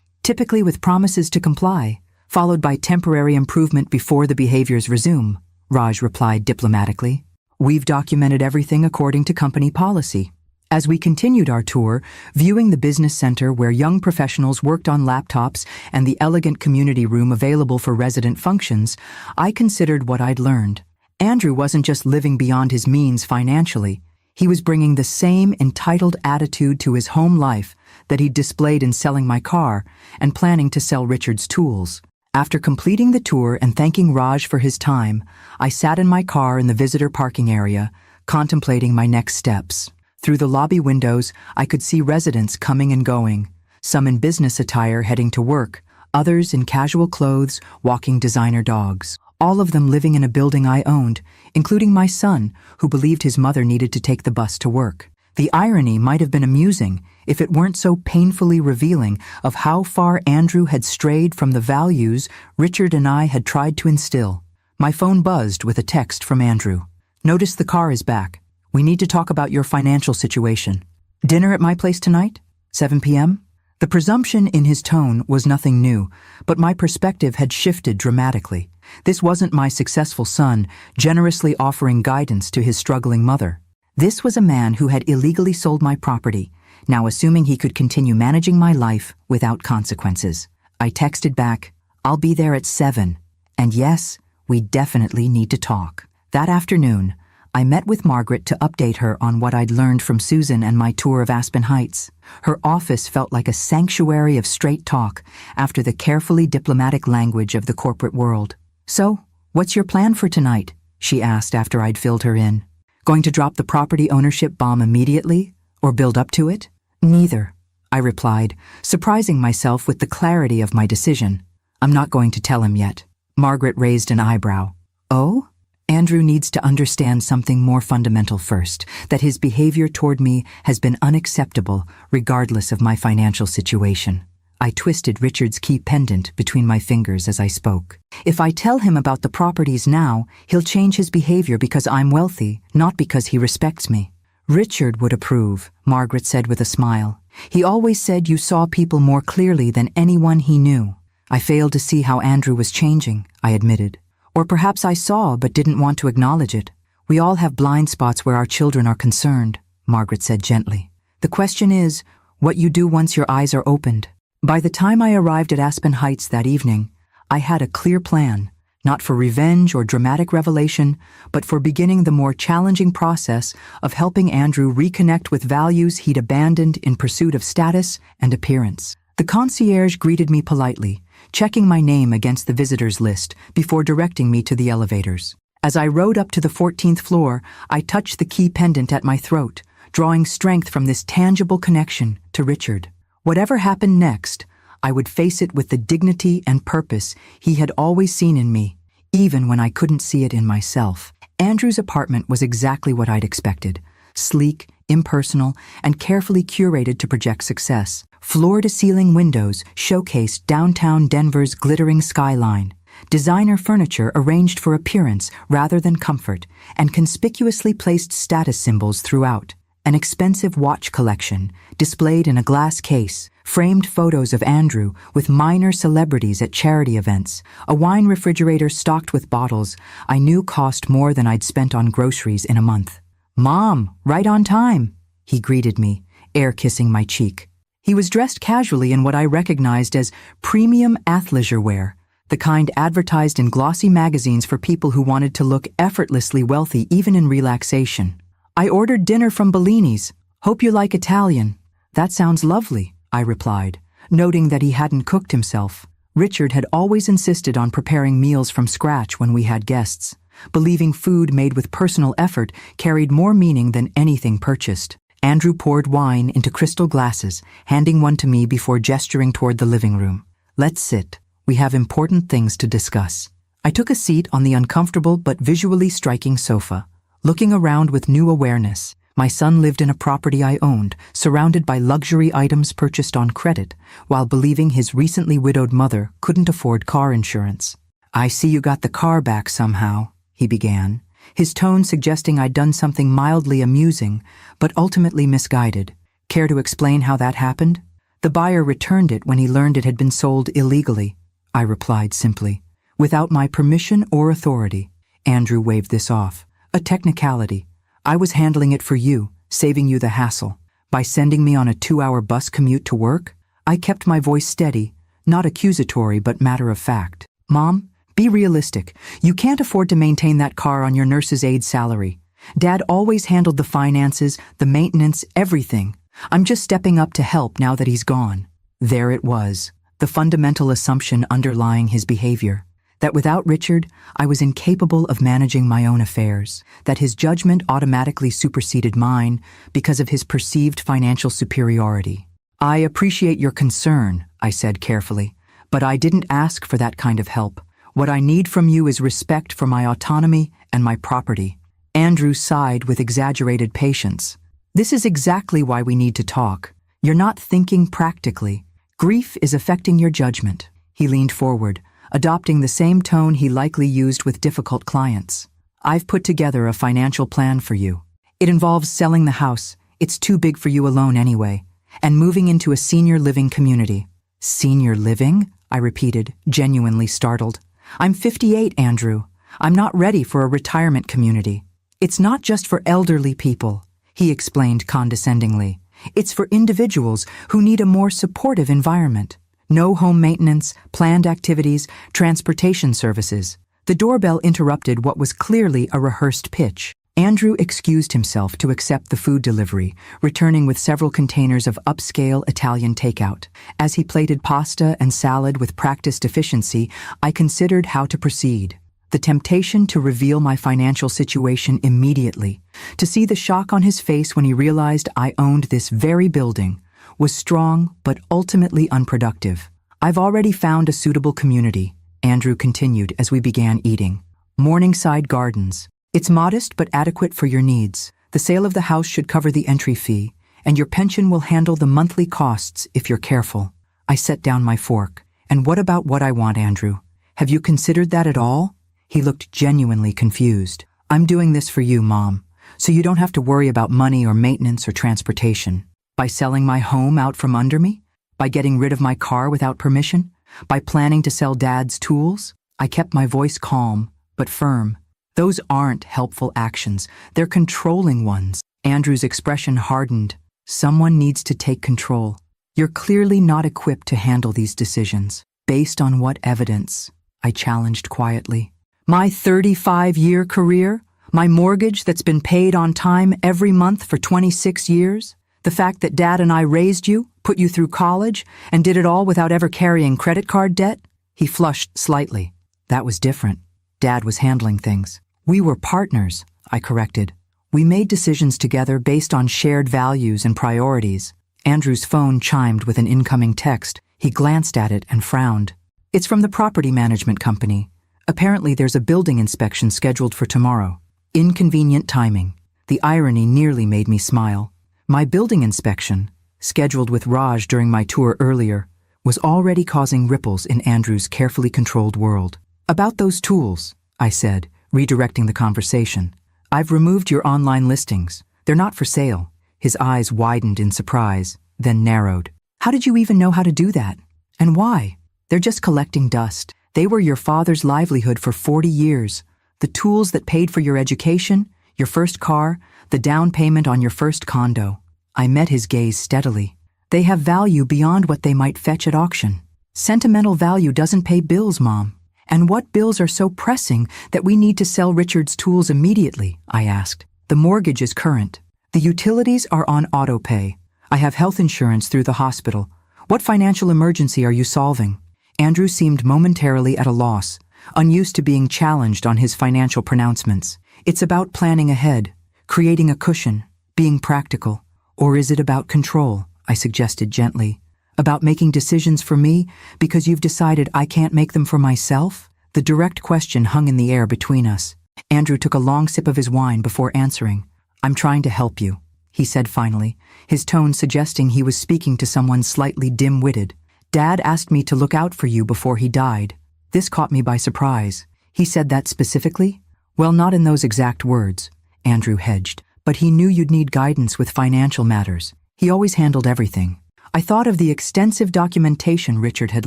"Typically with promises to comply, followed by temporary improvement before the behaviors resume," Raj replied diplomatically. "We've documented everything according to company policy." As we continued our tour, viewing the business center where young professionals worked on laptops and the elegant community room available for resident functions, I considered what I'd learned. Andrew wasn't just living beyond his means financially. He was bringing the same entitled attitude to his home life that he'd displayed in selling my car and planning to sell Richard's tools. After completing the tour and thanking Raj for his time, I sat in my car in the visitor parking area, contemplating my next steps. Through the lobby windows, I could see residents coming and going, some in business attire heading to work, others in casual clothes walking designer dogs. All of them living in a building I owned, including my son, who believed his mother needed to take the bus to work. The irony might have been amusing if it weren't so painfully revealing of how far Andrew had strayed from the values Richard and I had tried to instill. My phone buzzed with a text from Andrew. "Notice the car is back. We need to talk about your financial situation. Dinner at my place tonight? 7 p.m.? The presumption in his tone was nothing new, but my perspective had shifted dramatically. This wasn't my successful son generously offering guidance to his struggling mother. This was a man who had illegally sold my property, now assuming he could continue managing my life without consequences. I texted back, "I'll be there at 7. And yes, we definitely need to talk." That afternoon, I met with Margaret to update her on what I'd learned from Susan and my tour of Aspen Heights. Her office felt like a sanctuary of straight talk after the carefully diplomatic language of the corporate world. "So, what's your plan for tonight?" she asked after I'd filled her in. "Going to drop the property ownership bomb immediately, or build up to it?" "Neither," I replied, surprising myself with the clarity of my decision. "I'm not going to tell him yet." Margaret raised an eyebrow. "Oh?" "Andrew needs to understand something more fundamental first, that his behavior toward me has been unacceptable regardless of my financial situation." I twisted Richard's key pendant between my fingers as I spoke. "If I tell him about the properties now, he'll change his behavior because I'm wealthy, not because he respects me." "Richard would approve," Margaret said with a smile. "He always said you saw people more clearly than anyone he knew." "I failed to see how Andrew was changing," I admitted. "Or perhaps I saw but didn't want to acknowledge it. We all have blind spots where our children are concerned," Margaret said gently. "The question is, what you do once your eyes are opened." By the time I arrived at Aspen Heights that evening, I had a clear plan, not for revenge or dramatic revelation, but for beginning the more challenging process of helping Andrew reconnect with values he'd abandoned in pursuit of status and appearance. The concierge greeted me politely, checking my name against the visitors list before directing me to the elevators. As I rode up to the 14th floor, I touched the key pendant at my throat, drawing strength from this tangible connection to Richard. Whatever happened next, I would face it with the dignity and purpose he had always seen in me, even when I couldn't see it in myself. Andrew's apartment was exactly what I'd expected: sleek, impersonal, and carefully curated to project success. Floor-to-ceiling windows showcased downtown Denver's glittering skyline. Designer furniture arranged for appearance rather than comfort, and conspicuously placed status symbols throughout. An expensive watch collection, displayed in a glass case, framed photos of Andrew with minor celebrities at charity events, a wine refrigerator stocked with bottles I knew cost more than I'd spent on groceries in a month. "Mom, right on time," he greeted me, air-kissing my cheek. He was dressed casually in what I recognized as premium athleisure wear, the kind advertised in glossy magazines for people who wanted to look effortlessly wealthy even in relaxation. "I ordered dinner from Bellini's. Hope you like Italian." "That sounds lovely," I replied, noting that he hadn't cooked himself. Richard had always insisted on preparing meals from scratch when we had guests, believing food made with personal effort carried more meaning than anything purchased. Andrew poured wine into crystal glasses, handing one to me before gesturing toward the living room. "Let's sit. We have important things to discuss." I took a seat on the uncomfortable but visually striking sofa, looking around with new awareness. My son lived in a property I owned, surrounded by luxury items purchased on credit, while believing his recently widowed mother couldn't afford car insurance. "I see you got the car back somehow," he began, his tone suggesting I'd done something mildly amusing, but ultimately misguided. "Care to explain how that happened?" "The buyer returned it when he learned it had been sold illegally," I replied simply, "without my permission or authority." Andrew waved this off. "A technicality. I was handling it for you, saving you the hassle. By sending me on a 2-hour bus commute to work?" I kept my voice steady, not accusatory but matter-of-fact. "Mom, be realistic. You can't afford to maintain that car on your nurse's aide salary. Dad always handled the finances, the maintenance, everything. I'm just stepping up to help now that he's gone." There it was, the fundamental assumption underlying his behavior. That without Richard, I was incapable of managing my own affairs, that his judgment automatically superseded mine because of his perceived financial superiority. "I appreciate your concern," I said carefully, "but I didn't ask for that kind of help. What I need from you is respect for my autonomy and my property." Andrew sighed with exaggerated patience. "This is exactly why we need to talk. You're not thinking practically. Grief is affecting your judgment." He leaned forward, adopting the same tone he likely used with difficult clients. "I've put together a financial plan for you. It involves selling the house, it's too big for you alone anyway, and moving into a senior living community." "Senior living?" I repeated, genuinely startled. "I'm 58, Andrew. I'm not ready for a retirement community." "It's not just for elderly people," he explained condescendingly. "It's for individuals who need a more supportive environment. No home maintenance, planned activities, transportation services." The doorbell interrupted what was clearly a rehearsed pitch. Andrew excused himself to accept the food delivery, returning with several containers of upscale Italian takeout. As he plated pasta and salad with practiced efficiency, I considered how to proceed. The temptation to reveal my financial situation immediately, to see the shock on his face when he realized I owned this very building, was strong but ultimately unproductive. "I've already found a suitable community," Andrew continued as we began eating. "Morningside Gardens. It's modest but adequate for your needs. The sale of the house should cover the entry fee, and your pension will handle the monthly costs if you're careful." I set down my fork. "And what about what I want, Andrew? Have you considered that at all?" He looked genuinely confused. "I'm doing this for you, Mom, so you don't have to worry about money or maintenance or transportation. By selling my home out from under me? By getting rid of my car without permission? By planning to sell Dad's tools?" I kept my voice calm, but firm. "Those aren't helpful actions. They're controlling ones." Andrew's expression hardened. "Someone needs to take control. You're clearly not equipped to handle these decisions." "Based on what evidence?" I challenged quietly. "My 35-year career? My mortgage that's been paid on time every month for 26 years? The fact that Dad and I raised you, put you through college, and did it all without ever carrying credit card debt? He flushed slightly. That was different. Dad was handling things. We were partners, I corrected. We made decisions together based on shared values and priorities. Andrew's phone chimed with an incoming text. He glanced at it and frowned. It's from the property management company. Apparently there's a building inspection scheduled for tomorrow. Inconvenient timing. The irony nearly made me smile. My building inspection, scheduled with Raj during my tour earlier, was already causing ripples in Andrew's carefully controlled world. About those tools, I said, redirecting the conversation. I've removed your online listings. They're not for sale. His eyes widened in surprise, then narrowed. How did you even know how to do that? And why? They're just collecting dust. They were your father's livelihood for 40 years. The tools that paid for your education, your first car, the down payment on your first condo. I met his gaze steadily. They have value beyond what they might fetch at auction. Sentimental value doesn't pay bills, Mom. And what bills are so pressing that we need to sell Richard's tools immediately? I asked. The mortgage is current. The utilities are on auto-pay. I have health insurance through the hospital. What financial emergency are you solving? Andrew seemed momentarily at a loss, unused to being challenged on his financial pronouncements. It's about planning ahead, creating a cushion, being practical. Or is it about control? I suggested gently. About making decisions for me because you've decided I can't make them for myself? The direct question hung in the air between us. Andrew took a long sip of his wine before answering. I'm trying to help you, he said finally, his tone suggesting he was speaking to someone slightly dim-witted. Dad asked me to look out for you before he died. This caught me by surprise. He said that specifically? Well, not in those exact words, Andrew hedged, but he knew you'd need guidance with financial matters. He always handled everything. I thought of the extensive documentation Richard had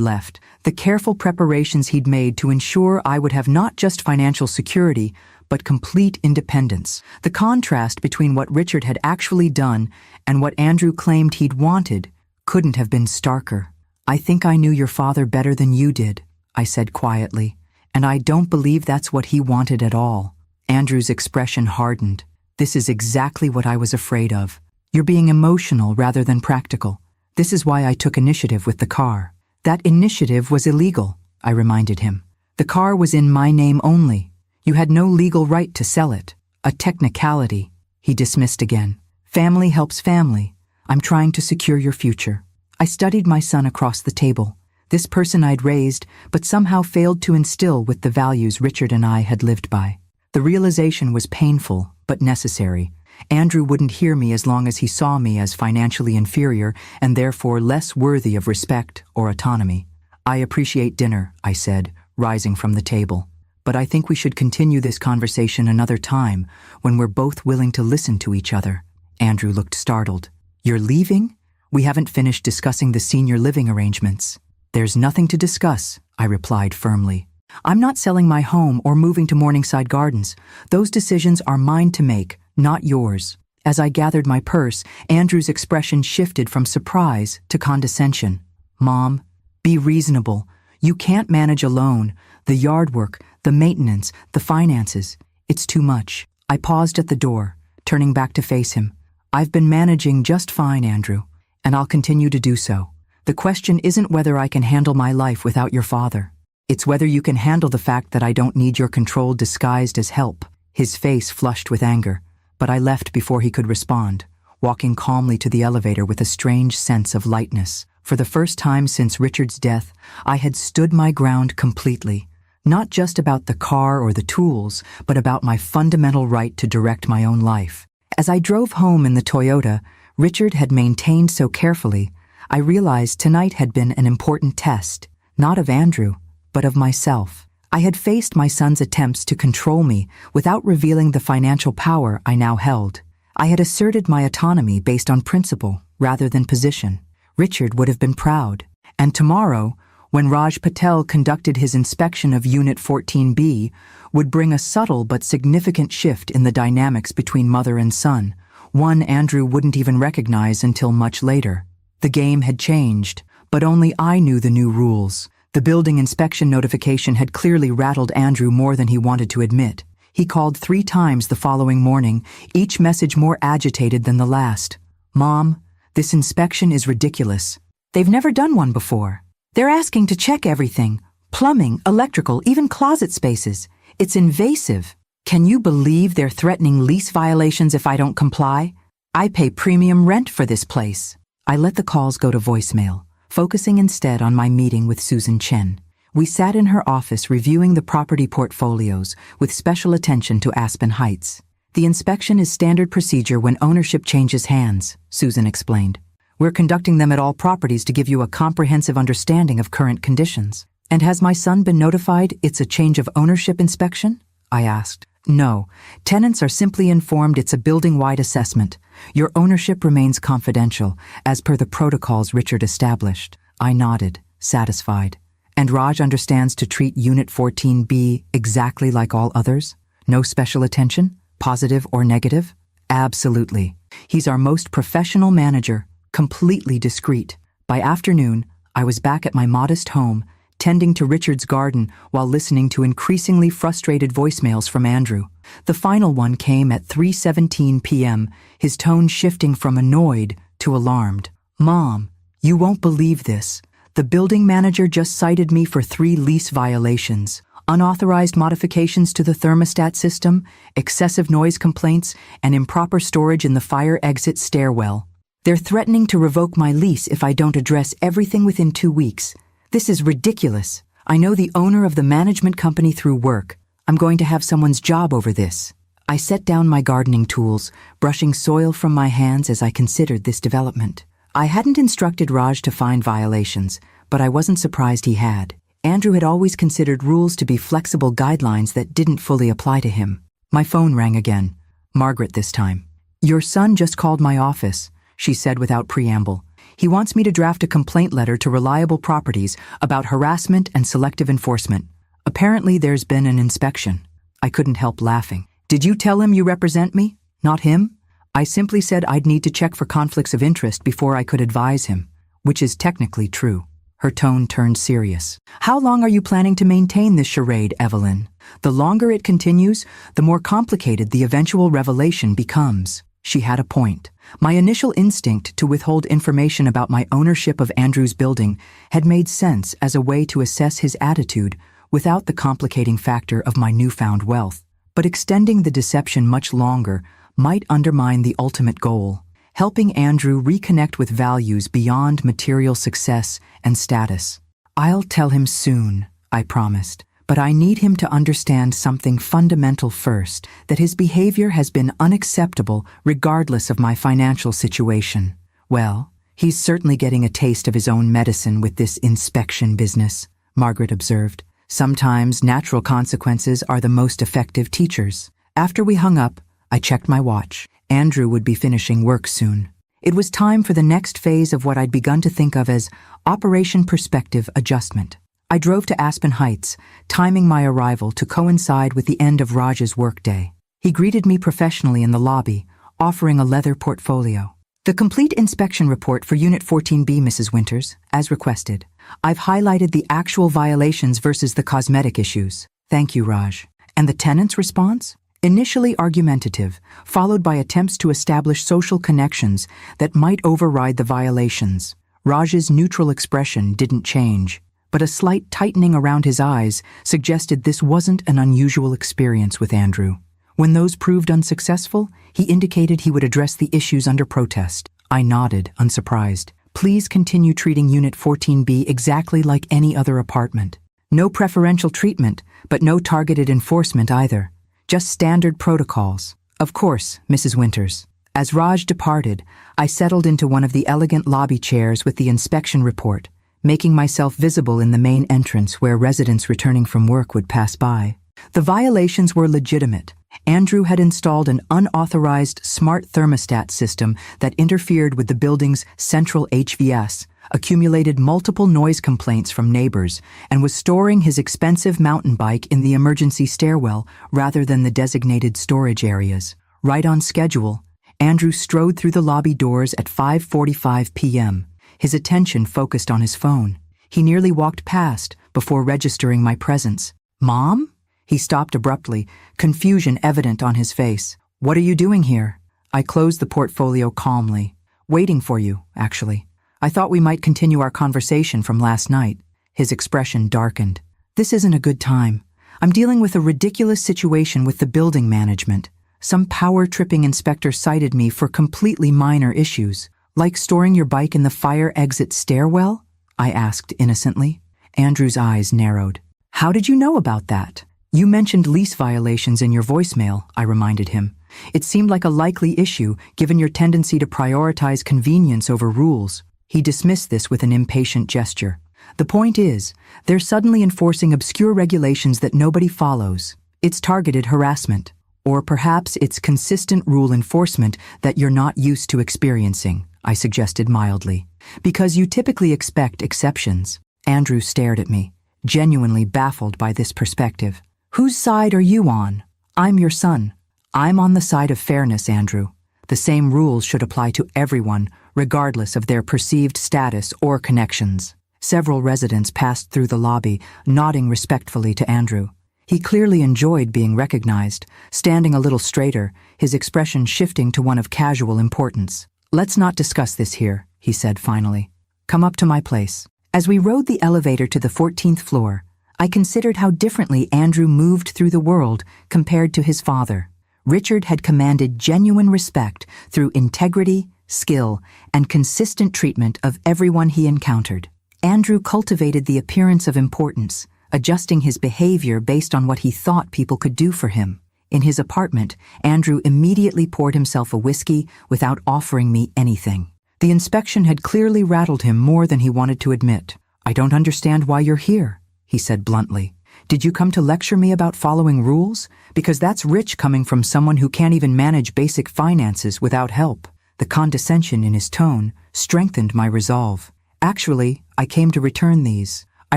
left, the careful preparations he'd made to ensure I would have not just financial security, but complete independence. The contrast between what Richard had actually done and what Andrew claimed he'd wanted couldn't have been starker. I think I knew your father better than you did, I said quietly, and I don't believe that's what he wanted at all. Andrew's expression hardened. This is exactly what I was afraid of. You're being emotional rather than practical. This is why I took initiative with the car. That initiative was illegal, I reminded him. The car was in my name only. You had no legal right to sell it. A technicality, he dismissed again. Family helps family. I'm trying to secure your future. I studied my son across the table, this person I'd raised, but somehow failed to instill with the values Richard and I had lived by. The realization was painful, but necessary. Andrew wouldn't hear me as long as he saw me as financially inferior and therefore less worthy of respect or autonomy. I appreciate dinner, I said, rising from the table. But I think we should continue this conversation another time when we're both willing to listen to each other. Andrew looked startled. You're leaving? We haven't finished discussing the senior living arrangements. There's nothing to discuss, I replied firmly. I'm not selling my home or moving to Morningside Gardens. Those decisions are mine to make, not yours. As I gathered my purse, Andrew's expression shifted from surprise to condescension. Mom, be reasonable. You can't manage alone. The yard work, the maintenance, the finances. It's too much. I paused at the door, turning back to face him. I've been managing just fine, Andrew, and I'll continue to do so. The question isn't whether I can handle my life without your father. It's whether you can handle the fact that I don't need your control disguised as help. His face flushed with anger, but I left before he could respond, walking calmly to the elevator with a strange sense of lightness. For the first time since Richard's death, I had stood my ground completely, not just about the car or the tools, but about my fundamental right to direct my own life. As I drove home in the Toyota Richard had maintained so carefully, I realized tonight had been an important test, not of Andrew, but of myself. I had faced my son's attempts to control me without revealing the financial power I now held. I had asserted my autonomy based on principle rather than position. Richard would have been proud. And tomorrow, when Raj Patel conducted his inspection of Unit 14B, would bring a subtle but significant shift in the dynamics between mother and son, one Andrew wouldn't even recognize until much later. The game had changed, but only I knew the new rules. The building inspection notification had clearly rattled Andrew more than he wanted to admit. He called 3 times the following morning, each message more agitated than the last. Mom, This inspection is ridiculous. They've never done one before. They're asking to check everything. Plumbing, electrical, even closet spaces. It's invasive. Can you believe they're threatening lease violations if I don't comply? I pay premium rent for this place. I let the calls go to voicemail, focusing instead on my meeting with Susan Chen. We sat in her office reviewing the property portfolios with special attention to Aspen Heights. The inspection is standard procedure when ownership changes hands, Susan explained. We're conducting them at all properties to give you a comprehensive understanding of current conditions. And has my son been notified it's a change of ownership inspection? I asked. No, tenants are simply informed it's a building-wide assessment. Your ownership remains confidential, as per the protocols Richard established. I nodded, satisfied. And Raj understands to treat Unit 14B exactly like all others? No special attention, positive or negative? Absolutely. He's our most professional manager, completely discreet. By afternoon, I was back at my modest home, tending to Richard's garden while listening to increasingly frustrated voicemails from Andrew. The final one came at 3:17 p.m., his tone shifting from annoyed to alarmed. Mom, you won't believe this. The building manager just cited me for 3 lease violations: unauthorized modifications to the thermostat system, excessive noise complaints, and improper storage in the fire exit stairwell. They're threatening to revoke my lease if I don't address everything within 2 weeks. This is ridiculous. I know the owner of the management company through work. I'm going to have someone's job over this. I set down my gardening tools, brushing soil from my hands as I considered this development. I hadn't instructed Raj to find violations, but I wasn't surprised he had. Andrew had always considered rules to be flexible guidelines that didn't fully apply to him. My phone rang again. Margaret this time. Your son just called my office, she said without preamble. He wants me to draft a complaint letter to Reliable Properties about harassment and selective enforcement. Apparently there's been an inspection. I couldn't help laughing. Did you tell him you represent me? Not him? I simply said I'd need to check for conflicts of interest before I could advise him, which is technically true. Her tone turned serious. How long are you planning to maintain this charade, Evelyn? The longer it continues, the more complicated the eventual revelation becomes. She had a point. My initial instinct to withhold information about my ownership of Andrew's building had made sense as a way to assess his attitude without the complicating factor of my newfound wealth. But extending the deception much longer might undermine the ultimate goal, helping Andrew reconnect with values beyond material success and status. I'll tell him soon, I promised. But I need him to understand something fundamental first, that his behavior has been unacceptable regardless of my financial situation. Well, he's certainly getting a taste of his own medicine with this inspection business, Margaret observed. Sometimes natural consequences are the most effective teachers. After we hung up, I checked my watch. Andrew would be finishing work soon. It was time for the next phase of what I'd begun to think of as Operation Perspective Adjustment. I drove to Aspen Heights, timing my arrival to coincide with the end of Raj's workday. He greeted me professionally in the lobby, offering a leather portfolio. The complete inspection report for Unit 14B, Mrs. Winters, as requested. I've highlighted the actual violations versus the cosmetic issues. Thank you, Raj. And the tenant's response? Initially argumentative, followed by attempts to establish social connections that might override the violations. Raj's neutral expression didn't change, but a slight tightening around his eyes suggested this wasn't an unusual experience with Andrew. When those proved unsuccessful, he indicated he would address the issues under protest. I nodded, unsurprised. Please continue treating Unit 14B exactly like any other apartment. No preferential treatment, but no targeted enforcement either. Just standard protocols. Of course, Mrs. Winters. As Raj departed, I settled into one of the elegant lobby chairs with the inspection report, making myself visible in the main entrance where residents returning from work would pass by. The violations were legitimate. Andrew had installed an unauthorized smart thermostat system that interfered with the building's central HVS, accumulated multiple noise complaints from neighbors, and was storing his expensive mountain bike in the emergency stairwell rather than the designated storage areas. Right on schedule, Andrew strode through the lobby doors at 5:45 p.m., his attention focused on his phone. He nearly walked past before registering my presence. Mom? He stopped abruptly, confusion evident on his face. What are you doing here? I closed the portfolio calmly. Waiting for you, actually. I thought we might continue our conversation from last night. His expression darkened. This isn't a good time. I'm dealing with a ridiculous situation with the building management. Some power-tripping inspector cited me for completely minor issues. Like storing your bike in the fire exit stairwell? I asked innocently. Andrew's eyes narrowed. How did you know about that? You mentioned lease violations in your voicemail, I reminded him. It seemed like a likely issue, given your tendency to prioritize convenience over rules. He dismissed this with an impatient gesture. The point is, they're suddenly enforcing obscure regulations that nobody follows. It's targeted harassment. Or perhaps it's consistent rule enforcement that you're not used to experiencing, I suggested mildly. Because you typically expect exceptions. Andrew stared at me, genuinely baffled by this perspective. Whose side are you on? I'm your son. I'm on the side of fairness, Andrew. The same rules should apply to everyone, regardless of their perceived status or connections. Several residents passed through the lobby, nodding respectfully to Andrew. He clearly enjoyed being recognized, standing a little straighter, his expression shifting to one of casual importance. Let's not discuss this here, he said finally. Come up to my place. As we rode the elevator to the 14th floor, I considered how differently Andrew moved through the world compared to his father. Richard had commanded genuine respect through integrity, skill, and consistent treatment of everyone he encountered. Andrew cultivated the appearance of importance, adjusting his behavior based on what he thought people could do for him. In his apartment, Andrew immediately poured himself a whiskey without offering me anything. The inspection had clearly rattled him more than he wanted to admit. I don't understand why you're here, he said bluntly. Did you come to lecture me about following rules? Because that's rich coming from someone who can't even manage basic finances without help. The condescension in his tone strengthened my resolve. Actually, I came to return these. I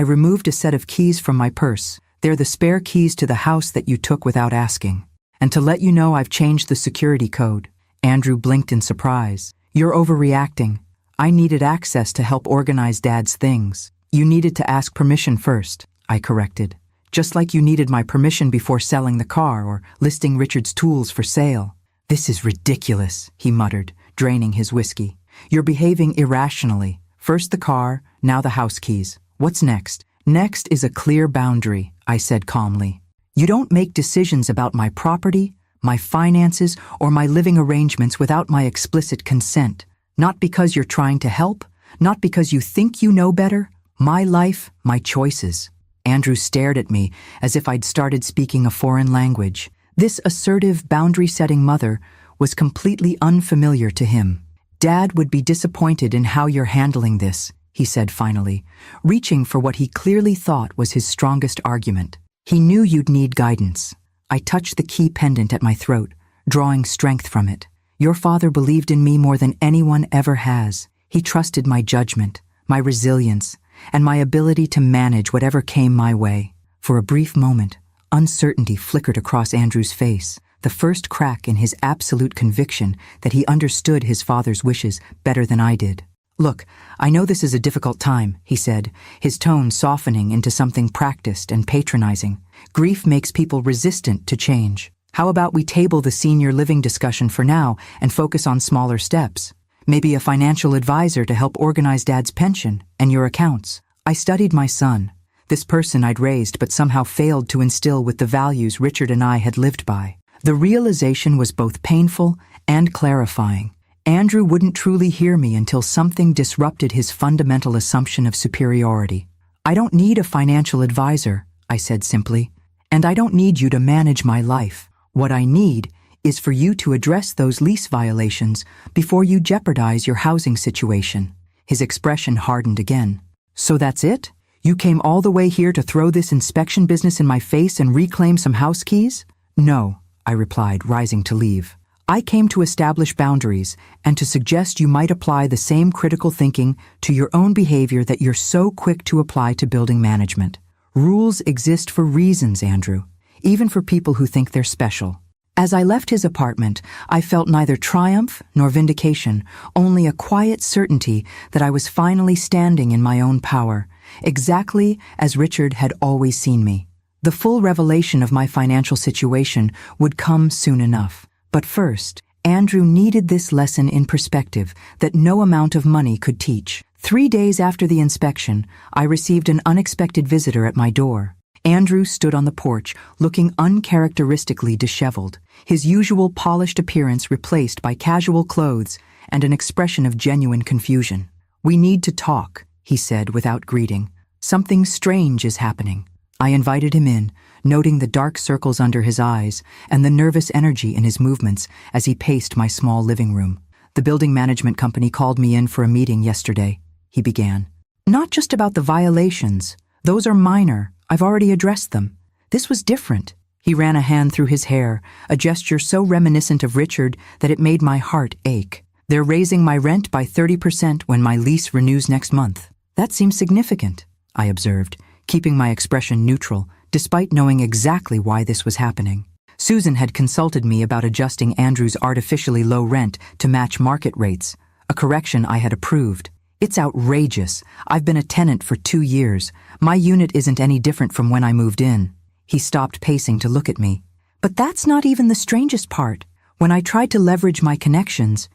removed a set of keys from my purse. They're the spare keys to the house that you took without asking. And to let you know I've changed the security code. Andrew blinked in surprise. You're overreacting. I needed access to help organize Dad's things. You needed to ask permission first, I corrected. Just like you needed my permission before selling the car or listing Richard's tools for sale. This is ridiculous, he muttered, draining his whiskey. You're behaving irrationally. First the car, now the house keys. What's next? Next is a clear boundary, I said calmly. You don't make decisions about my property, my finances, or my living arrangements without my explicit consent. Not because you're trying to help, not because you think you know better. My life, my choices. Andrew stared at me as if I'd started speaking a foreign language. This assertive, boundary-setting mother was completely unfamiliar to him. Dad would be disappointed in how you're handling this, he said finally, reaching for what he clearly thought was his strongest argument. He knew you'd need guidance. I touched the key pendant at my throat, drawing strength from it. Your father believed in me more than anyone ever has. He trusted my judgment, my resilience, and my ability to manage whatever came my way. For a brief moment, uncertainty flickered across Andrew's face, the first crack in his absolute conviction that he understood his father's wishes better than I did. Look, I know this is a difficult time, he said, his tone softening into something practiced and patronizing. Grief makes people resistant to change. How about we table the senior living discussion for now and focus on smaller steps? Maybe a financial advisor to help organize Dad's pension and your accounts. I studied my son, this person I'd raised but somehow failed to instill with the values Richard and I had lived by. The realization was both painful and clarifying. Andrew wouldn't truly hear me until something disrupted his fundamental assumption of superiority. I don't need a financial advisor, I said simply, and I don't need you to manage my life. What I need is for you to address those lease violations before you jeopardize your housing situation. His expression hardened again. So that's it? You came all the way here to throw this inspection business in my face and reclaim some house keys? No, I replied, rising to leave. I came to establish boundaries and to suggest you might apply the same critical thinking to your own behavior that you're so quick to apply to building management. Rules exist for reasons, Andrew, even for people who think they're special. As I left his apartment, I felt neither triumph nor vindication, only a quiet certainty that I was finally standing in my own power, exactly as Richard had always seen me. The full revelation of my financial situation would come soon enough. But first, Andrew needed this lesson in perspective that no amount of money could teach. 3 days after the inspection, I received an unexpected visitor at my door. Andrew stood on the porch, looking uncharacteristically disheveled, his usual polished appearance replaced by casual clothes and an expression of genuine confusion. "We need to talk," he said without greeting. "Something strange is happening." I invited him in, noting the dark circles under his eyes and the nervous energy in his movements as he paced my small living room. "The building management company called me in for a meeting yesterday," he began. "Not just about the violations. Those are minor. I've already addressed them. This was different." He ran a hand through his hair, a gesture so reminiscent of Richard that it made my heart ache. "They're raising my rent by 30% when my lease renews next month." "That seems significant," I observed, keeping my expression neutral, despite knowing exactly why this was happening. Susan had consulted me about adjusting Andrew's artificially low rent to match market rates, a correction I had approved. "It's outrageous. I've been a tenant for 2 years. My unit isn't any different from when I moved in." He stopped pacing to look at me. "But that's not even the strangest part. When I tried to leverage my connections,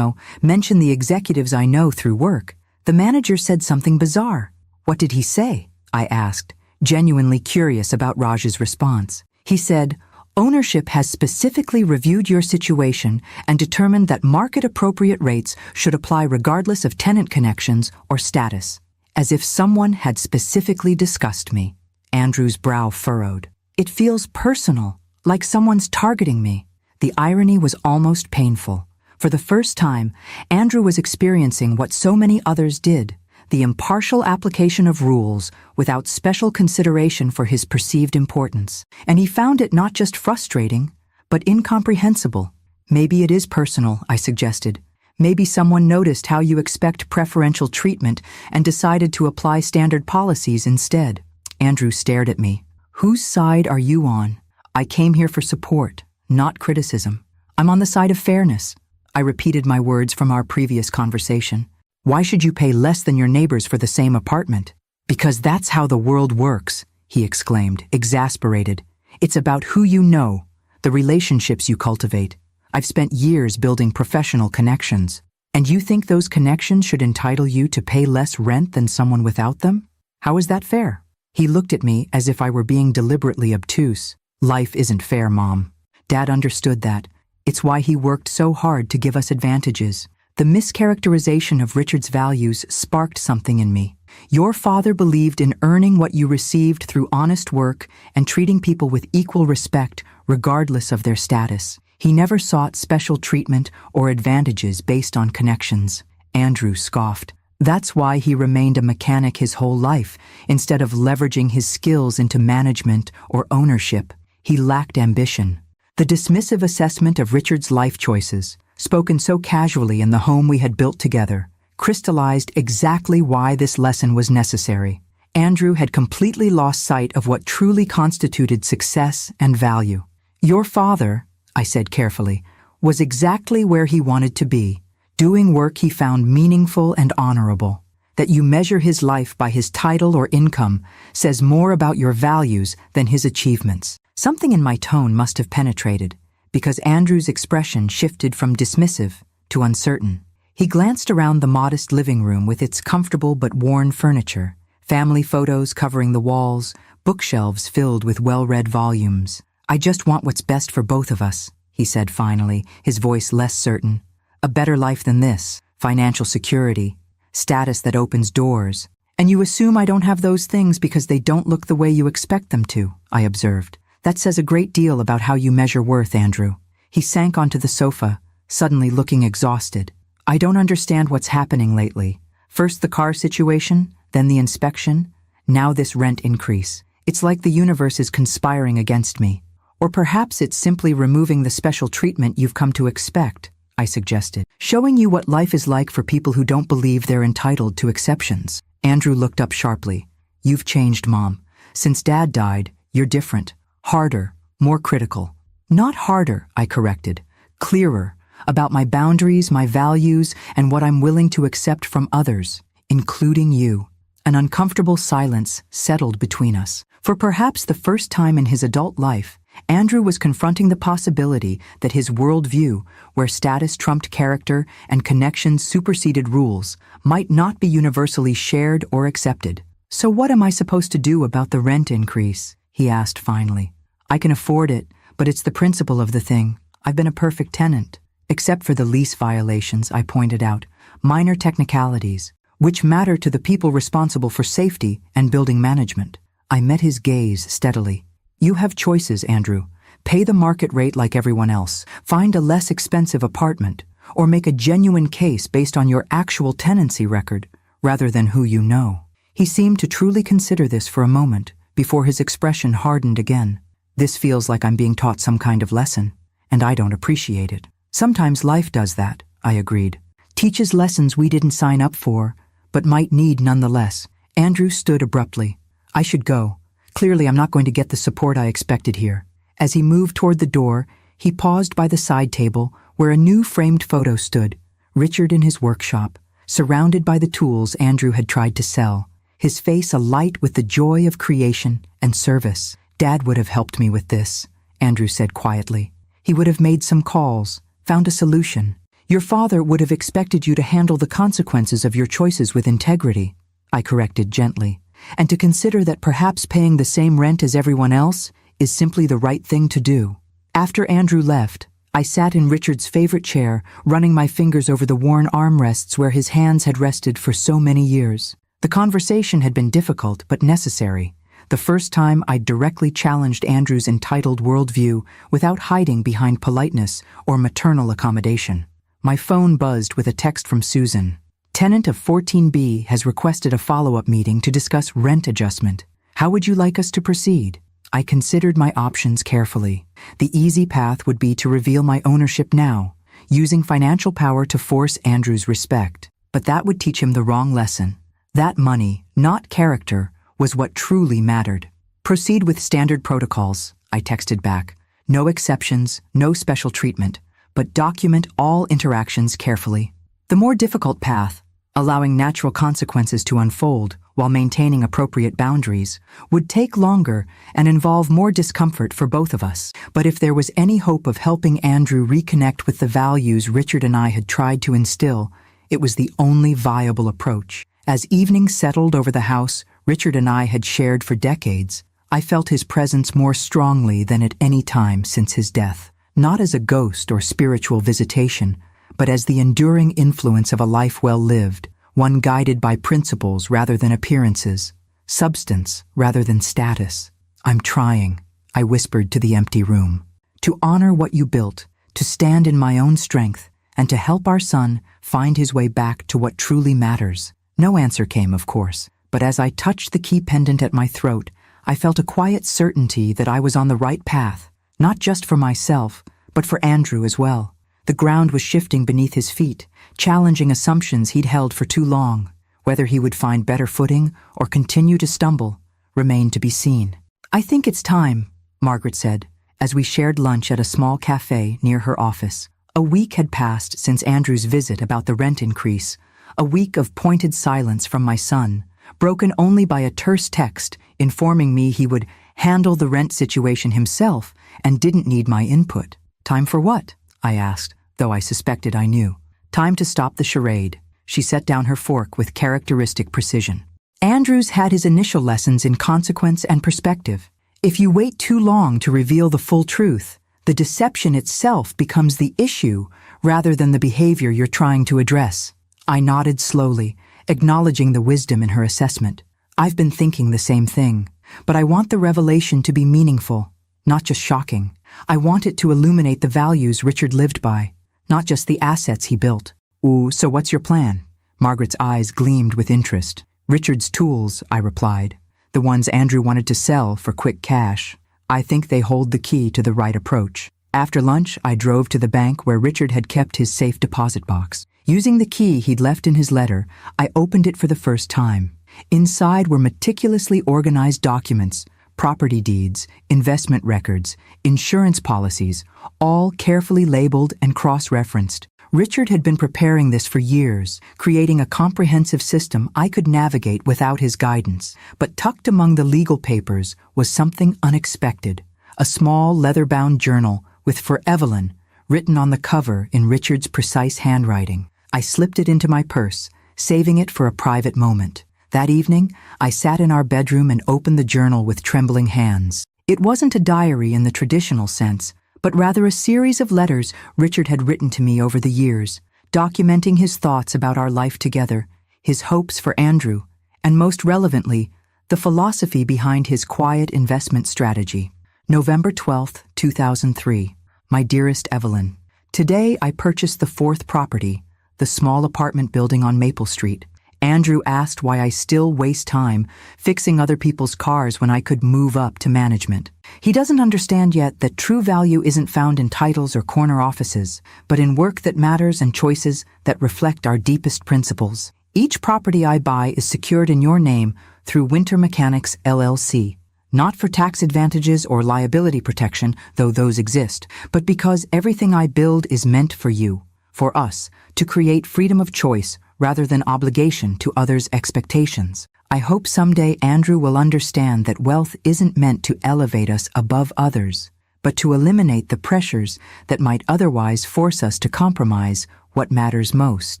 mention the executives I know through work, the manager said something bizarre." "What did he say?" I asked, genuinely curious about Raj's response. "He said, ownership has specifically reviewed your situation and determined that market-appropriate rates should apply regardless of tenant connections or status." As if someone had specifically discussed me. Andrew's brow furrowed. "It feels personal, like someone's targeting me." The irony was almost painful. For the first time, Andrew was experiencing what so many others did, the impartial application of rules without special consideration for his perceived importance. And he found it not just frustrating, but incomprehensible. "Maybe it is personal," I suggested. "Maybe someone noticed how you expect preferential treatment and decided to apply standard policies instead." Andrew stared at me. "Whose side are you on?" "I came here for support, not criticism. I'm on the side of fairness." I repeated my words from our previous conversation. "Why should you pay less than your neighbors for the same apartment?" "Because that's how the world works," he exclaimed, exasperated. "It's about who you know, the relationships you cultivate. I've spent years building professional connections. And you think those connections should entitle you to pay less rent than someone without them? How is that fair?" He looked at me as if I were being deliberately obtuse. "Life isn't fair, Mom." Dad understood that. It's why he worked so hard to give us advantages. The mischaracterization of Richard's values sparked something in me. "Your father believed in earning what you received through honest work and treating people with equal respect regardless of their status. He never sought special treatment or advantages based on connections." Andrew scoffed. "That's why he remained a mechanic his whole life, instead of leveraging his skills into management or ownership. He lacked ambition." The dismissive assessment of Richard's life choices, spoken so casually in the home we had built together, crystallized exactly why this lesson was necessary. Andrew had completely lost sight of what truly constituted success and value. "Your father," I said carefully, "was exactly where he wanted to be, doing work he found meaningful and honorable. That you measure his life by his title or income says more about your values than his achievements." Something in my tone must have penetrated, because Andrew's expression shifted from dismissive to uncertain. He glanced around the modest living room with its comfortable but worn furniture, family photos covering the walls, bookshelves filled with well-read volumes. "I just want what's best for both of us," he said finally, his voice less certain. "A better life than this, financial security, status that opens doors. And you assume I don't have those things because they don't look the way you expect them to," I observed. "That says a great deal about how you measure worth, Andrew." He sank onto the sofa, suddenly looking exhausted. "I don't understand what's happening lately. First the car situation, then the inspection, now this rent increase. It's like the universe is conspiring against me. Or perhaps it's simply removing the special treatment you've come to expect," I suggested. "Showing you what life is like for people who don't believe they're entitled to exceptions." Andrew looked up sharply. "You've changed, Mom. Since Dad died, you're different. Harder, more critical." "Not harder," I corrected. "Clearer, about my boundaries, my values, and what I'm willing to accept from others, including you." An uncomfortable silence settled between us. For perhaps the first time in his adult life, Andrew was confronting the possibility that his worldview, where status trumped character and connections superseded rules, might not be universally shared or accepted. "So what am I supposed to do about the rent increase?" he asked finally. "I can afford it, but it's the principle of the thing. I've been a perfect tenant." "Except for the lease violations," I pointed out, "minor technicalities, which matter to the people responsible for safety and building management." I met his gaze steadily. "You have choices, Andrew. Pay the market rate like everyone else, find a less expensive apartment, or make a genuine case based on your actual tenancy record, rather than who you know." He seemed to truly consider this for a moment, before his expression hardened again. "This feels like I'm being taught some kind of lesson, and I don't appreciate it." "Sometimes life does that," I agreed. "Teaches lessons we didn't sign up for, but might need nonetheless." Andrew stood abruptly. "I should go. Clearly I'm not going to get the support I expected here." As he moved toward the door, he paused by the side table where a new framed photo stood, Richard in his workshop, surrounded by the tools Andrew had tried to sell, his face alight with the joy of creation and service. "Dad would have helped me with this," Andrew said quietly. "He would have made some calls, found a solution. Your father would have expected you to handle the consequences of your choices with integrity," I corrected gently, "and to consider that perhaps paying the same rent as everyone else is simply the right thing to do." After Andrew left, I sat in Richard's favorite chair, running my fingers over the worn armrests where his hands had rested for so many years. The conversation had been difficult but necessary, the first time I'd directly challenged Andrew's entitled worldview without hiding behind politeness or maternal accommodation. My phone buzzed with a text from Susan. "Tenant of 14B has requested a follow-up meeting to discuss rent adjustment. How would you like us to proceed?" I considered my options carefully. The easy path would be to reveal my ownership now, using financial power to force Andrew's respect. But that would teach him the wrong lesson. That money, not character, was what truly mattered. "Proceed with standard protocols," I texted back. "No exceptions, no special treatment, but document all interactions carefully." The more difficult path, allowing natural consequences to unfold while maintaining appropriate boundaries, would take longer and involve more discomfort for both of us. But if there was any hope of helping Andrew reconnect with the values Richard and I had tried to instill, it was the only viable approach. As evening settled over the house Richard and I had shared for decades, I felt his presence more strongly than at any time since his death. Not as a ghost or spiritual visitation, but as the enduring influence of a life well lived, one guided by principles rather than appearances, substance rather than status. "I'm trying," I whispered to the empty room, "to honor what you built, to stand in my own strength, and to help our son find his way back to what truly matters." No answer came, of course, but as I touched the key pendant at my throat, I felt a quiet certainty that I was on the right path, not just for myself, but for Andrew as well. The ground was shifting beneath his feet, challenging assumptions he'd held for too long. Whether he would find better footing or continue to stumble remained to be seen. "I think it's time," Margaret said, as we shared lunch at a small cafe near her office. A week had passed since Andrew's visit about the rent increase, a week of pointed silence from my son, broken only by a terse text informing me he would handle the rent situation himself and didn't need my input. "Time for what?" I asked, though I suspected I knew. "Time to stop the charade." She set down her fork with characteristic precision. "Andrew's had his initial lessons in consequence and perspective. If you wait too long to reveal the full truth, the deception itself becomes the issue rather than the behavior you're trying to address." I nodded slowly, acknowledging the wisdom in her assessment. "I've been thinking the same thing, but I want the revelation to be meaningful, not just shocking. I want it to illuminate the values Richard lived by, not just the assets he built." "Ooh, so what's your plan?" Margaret's eyes gleamed with interest. "Richard's tools," I replied, "the ones Andrew wanted to sell for quick cash. I think they hold the key to the right approach." After lunch, I drove to the bank where Richard had kept his safe deposit box. Using the key he'd left in his letter, I opened it for the first time. Inside were meticulously organized documents, property deeds, investment records, insurance policies, all carefully labeled and cross-referenced. Richard had been preparing this for years, creating a comprehensive system I could navigate without his guidance. But tucked among the legal papers was something unexpected, a small leather-bound journal with "For Evelyn" written on the cover in Richard's precise handwriting. I slipped it into my purse, saving it for a private moment. That evening, I sat in our bedroom and opened the journal with trembling hands. It wasn't a diary in the traditional sense, but rather a series of letters Richard had written to me over the years, documenting his thoughts about our life together, his hopes for Andrew, and most relevantly, the philosophy behind his quiet investment strategy. November 12th, 2003. My dearest Evelyn, today I purchased the fourth property, the small apartment building on Maple Street. Andrew asked why I still waste time fixing other people's cars when I could move up to management. He doesn't understand yet that true value isn't found in titles or corner offices, but in work that matters and choices that reflect our deepest principles. Each property I buy is secured in your name through Winter Mechanics LLC. Not for tax advantages or liability protection, though those exist, but because everything I build is meant for you, for us, to create freedom of choice rather than obligation to others' expectations. I hope someday Andrew will understand that wealth isn't meant to elevate us above others, but to eliminate the pressures that might otherwise force us to compromise what matters most.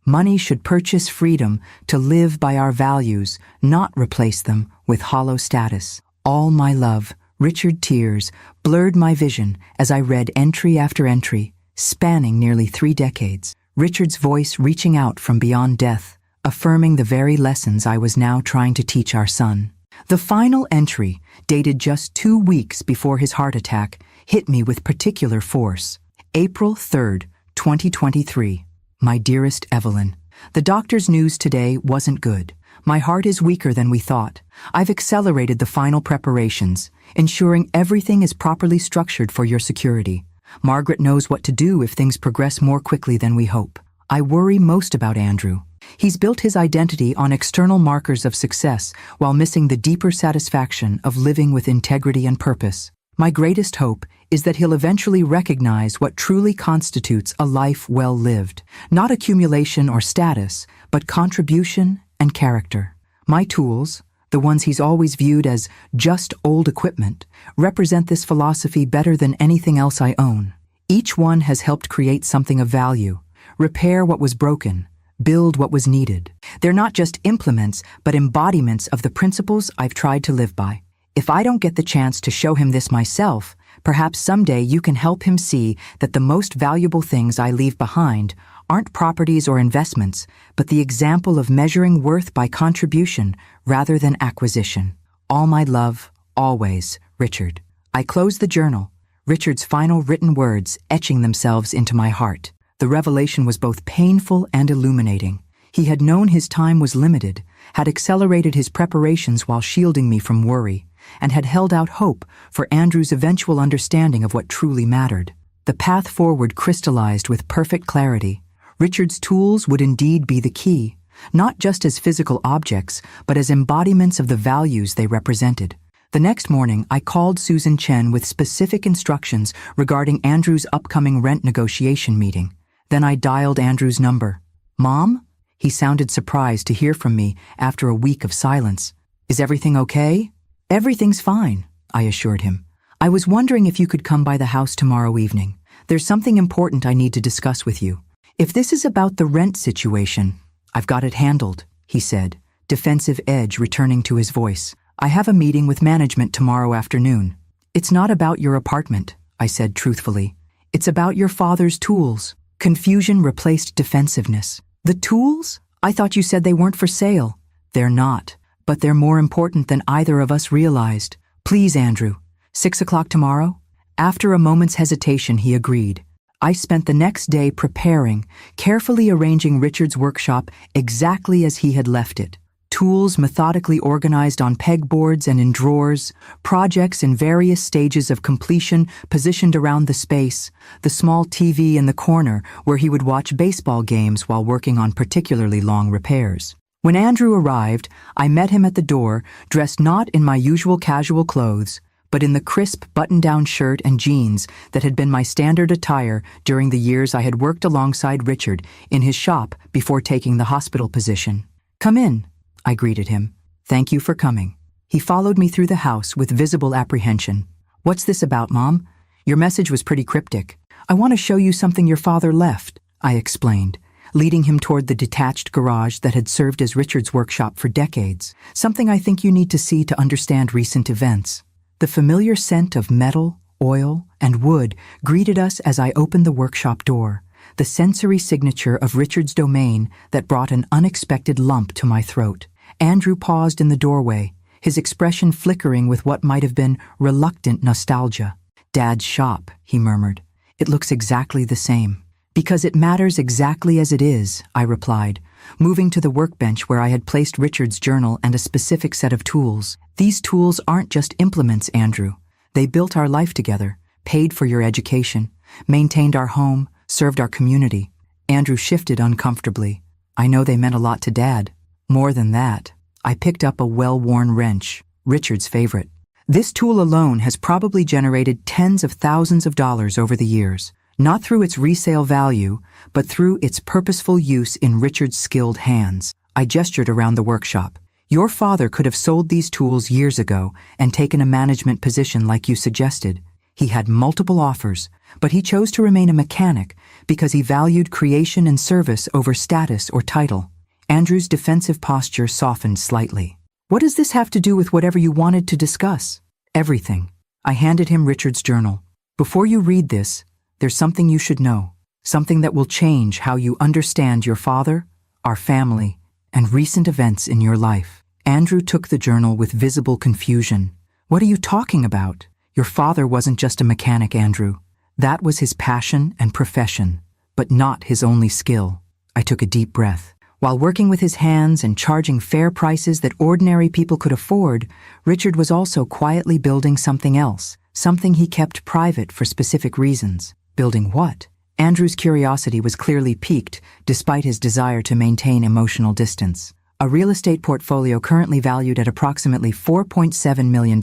Money should purchase freedom to live by our values, not replace them with hollow status. All my love, Richard. Tears blurred my vision as I read entry after entry, spanning nearly 3 decades. Richard's voice reaching out from beyond death, affirming the very lessons I was now trying to teach our son. The final entry, dated just 2 weeks before his heart attack, hit me with particular force. April 3rd, 2023. My dearest Evelyn, the doctor's news today wasn't good. My heart is weaker than we thought. I've accelerated the final preparations, ensuring everything is properly structured for your security. Margaret knows what to do if things progress more quickly than we hope. I worry most about Andrew. He's built his identity on external markers of success while missing the deeper satisfaction of living with integrity and purpose. My greatest hope is that he'll eventually recognize what truly constitutes a life well lived. Not accumulation or status, but contribution and character. My tools, the ones he's always viewed as just old equipment, represent this philosophy better than anything else I own. Each one has helped create something of value, repair what was broken, build what was needed. They're not just implements, but embodiments of the principles I've tried to live by. If I don't get the chance to show him this myself, perhaps someday you can help him see that the most valuable things I leave behind aren't properties or investments, but the example of measuring worth by contribution rather than acquisition. All my love, always, Richard. I closed the journal, Richard's final written words etching themselves into my heart. The revelation was both painful and illuminating. He had known his time was limited, had accelerated his preparations while shielding me from worry, and had held out hope for Andrew's eventual understanding of what truly mattered. The path forward crystallized with perfect clarity. Richard's tools would indeed be the key, not just as physical objects, but as embodiments of the values they represented. The next morning, I called Susan Chen with specific instructions regarding Andrew's upcoming rent negotiation meeting. Then I dialed Andrew's number. "Mom?" He sounded surprised to hear from me after a week of silence. "Is everything okay?" "Everything's fine," I assured him. "I was wondering if you could come by the house tomorrow evening. There's something important I need to discuss with you." "If this is about the rent situation, I've got it handled," he said, defensive edge returning to his voice. "I have a meeting with management tomorrow afternoon." "It's not about your apartment," I said truthfully. "It's about your father's tools." Confusion replaced defensiveness. "The tools? I thought you said they weren't for sale." "They're not, but they're more important than either of us realized. Please, Andrew, 6 o'clock tomorrow?" After a moment's hesitation, he agreed. I spent the next day preparing, carefully arranging Richard's workshop exactly as he had left it. Tools methodically organized on pegboards and in drawers, projects in various stages of completion positioned around the space, the small TV in the corner where he would watch baseball games while working on particularly long repairs. When Andrew arrived, I met him at the door, dressed not in my usual casual clothes, but in the crisp button-down shirt and jeans that had been my standard attire during the years I had worked alongside Richard in his shop before taking the hospital position. "Come in," I greeted him. "Thank you for coming." He followed me through the house with visible apprehension. "What's this about, Mom? Your message was pretty cryptic. I want to show you something your father left," I explained, leading him toward the detached garage that had served as Richard's workshop for decades, something I think you need to see to understand recent events. The familiar scent of metal, oil, and wood greeted us as I opened the workshop door, the sensory signature of Richard's domain that brought an unexpected lump to my throat. Andrew paused in the doorway, his expression flickering with what might have been reluctant nostalgia. "Dad's shop," he murmured. "It looks exactly the same." "Because it matters exactly as it is," I replied, moving to the workbench where I had placed Richard's journal and a specific set of tools. "These tools aren't just implements, Andrew. They built our life together, paid for your education, maintained our home, served our community." Andrew shifted uncomfortably. "I know they meant a lot to Dad. More than that." I picked up a well-worn wrench, Richard's favorite. "This tool alone has probably generated tens of thousands of dollars over the years, not through its resale value, but through its purposeful use in Richard's skilled hands." I gestured around the workshop. "Your father could have sold these tools years ago and taken a management position like you suggested. He had multiple offers, but he chose to remain a mechanic because he valued creation and service over status or title." Andrew's defensive posture softened slightly. "What does this have to do with whatever you wanted to discuss?" "Everything." I handed him Richard's journal. "Before you read this, there's something you should know, something that will change how you understand your father, our family, and recent events in your life." Andrew took the journal with visible confusion. "What are you talking about? Your father wasn't just a mechanic, Andrew. That was his passion and profession, but not his only skill." I took a deep breath. While working with his hands and charging fair prices that ordinary people could afford, Richard was also quietly building something else, something he kept private for specific reasons. Building what? Andrew's curiosity was clearly piqued, despite his desire to maintain emotional distance. "A real estate portfolio currently valued at approximately $4.7 million,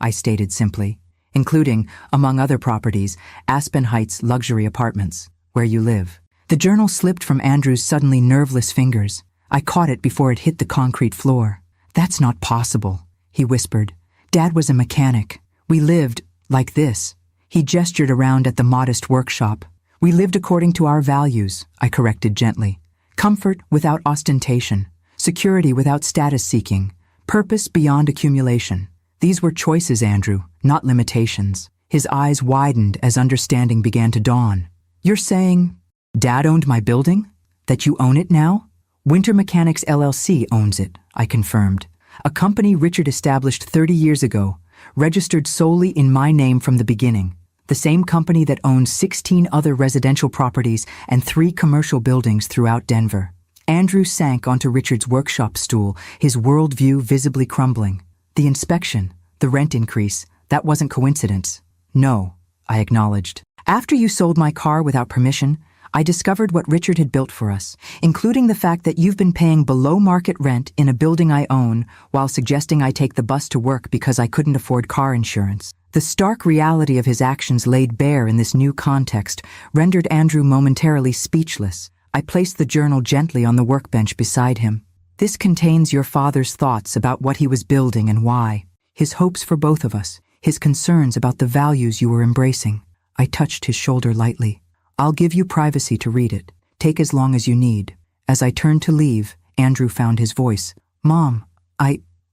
I stated simply, "including, among other properties, Aspen Heights luxury apartments, where you live." The journal slipped from Andrew's suddenly nerveless fingers. I caught it before it hit the concrete floor. "That's not possible," he whispered. "Dad was a mechanic. We lived like this." He gestured around at the modest workshop. "We lived according to our values," I corrected gently. "Comfort without ostentation, security without status seeking, purpose beyond accumulation. These were choices, Andrew, not limitations." His eyes widened as understanding began to dawn. "You're saying Dad owned my building? That you own it now?" "Winter Mechanics LLC owns it," I confirmed. "A company Richard established 30 years ago, registered solely in my name from the beginning. The same company that owns 16 other residential properties and 3 commercial buildings throughout Denver." Andrew sank onto Richard's workshop stool, his worldview visibly crumbling. "The inspection, the rent increase, that wasn't coincidence." "No," I acknowledged. "After you sold my car without permission, I discovered what Richard had built for us, including the fact that you've been paying below-market rent in a building I own while suggesting I take the bus to work because I couldn't afford car insurance." The stark reality of his actions laid bare in this new context rendered Andrew momentarily speechless. I placed the journal gently on the workbench beside him. "This contains your father's thoughts about what he was building and why, his hopes for both of us, his concerns about the values you were embracing." I touched his shoulder lightly. "I'll give you privacy to read it. Take as long as you need." As I turned to leave, Andrew found his voice. "Mom,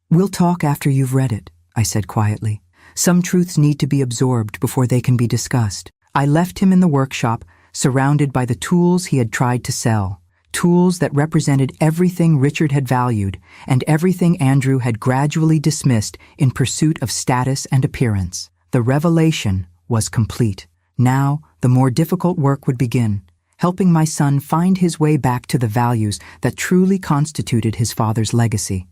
we'll talk after you've read it," I said quietly. "Some truths need to be absorbed before they can be discussed." I left him in the workshop, surrounded by the tools he had tried to sell. Tools that represented everything Richard had valued and everything Andrew had gradually dismissed in pursuit of status and appearance. The revelation was complete. Now, the more difficult work would begin, helping my son find his way back to the values that truly constituted his father's legacy.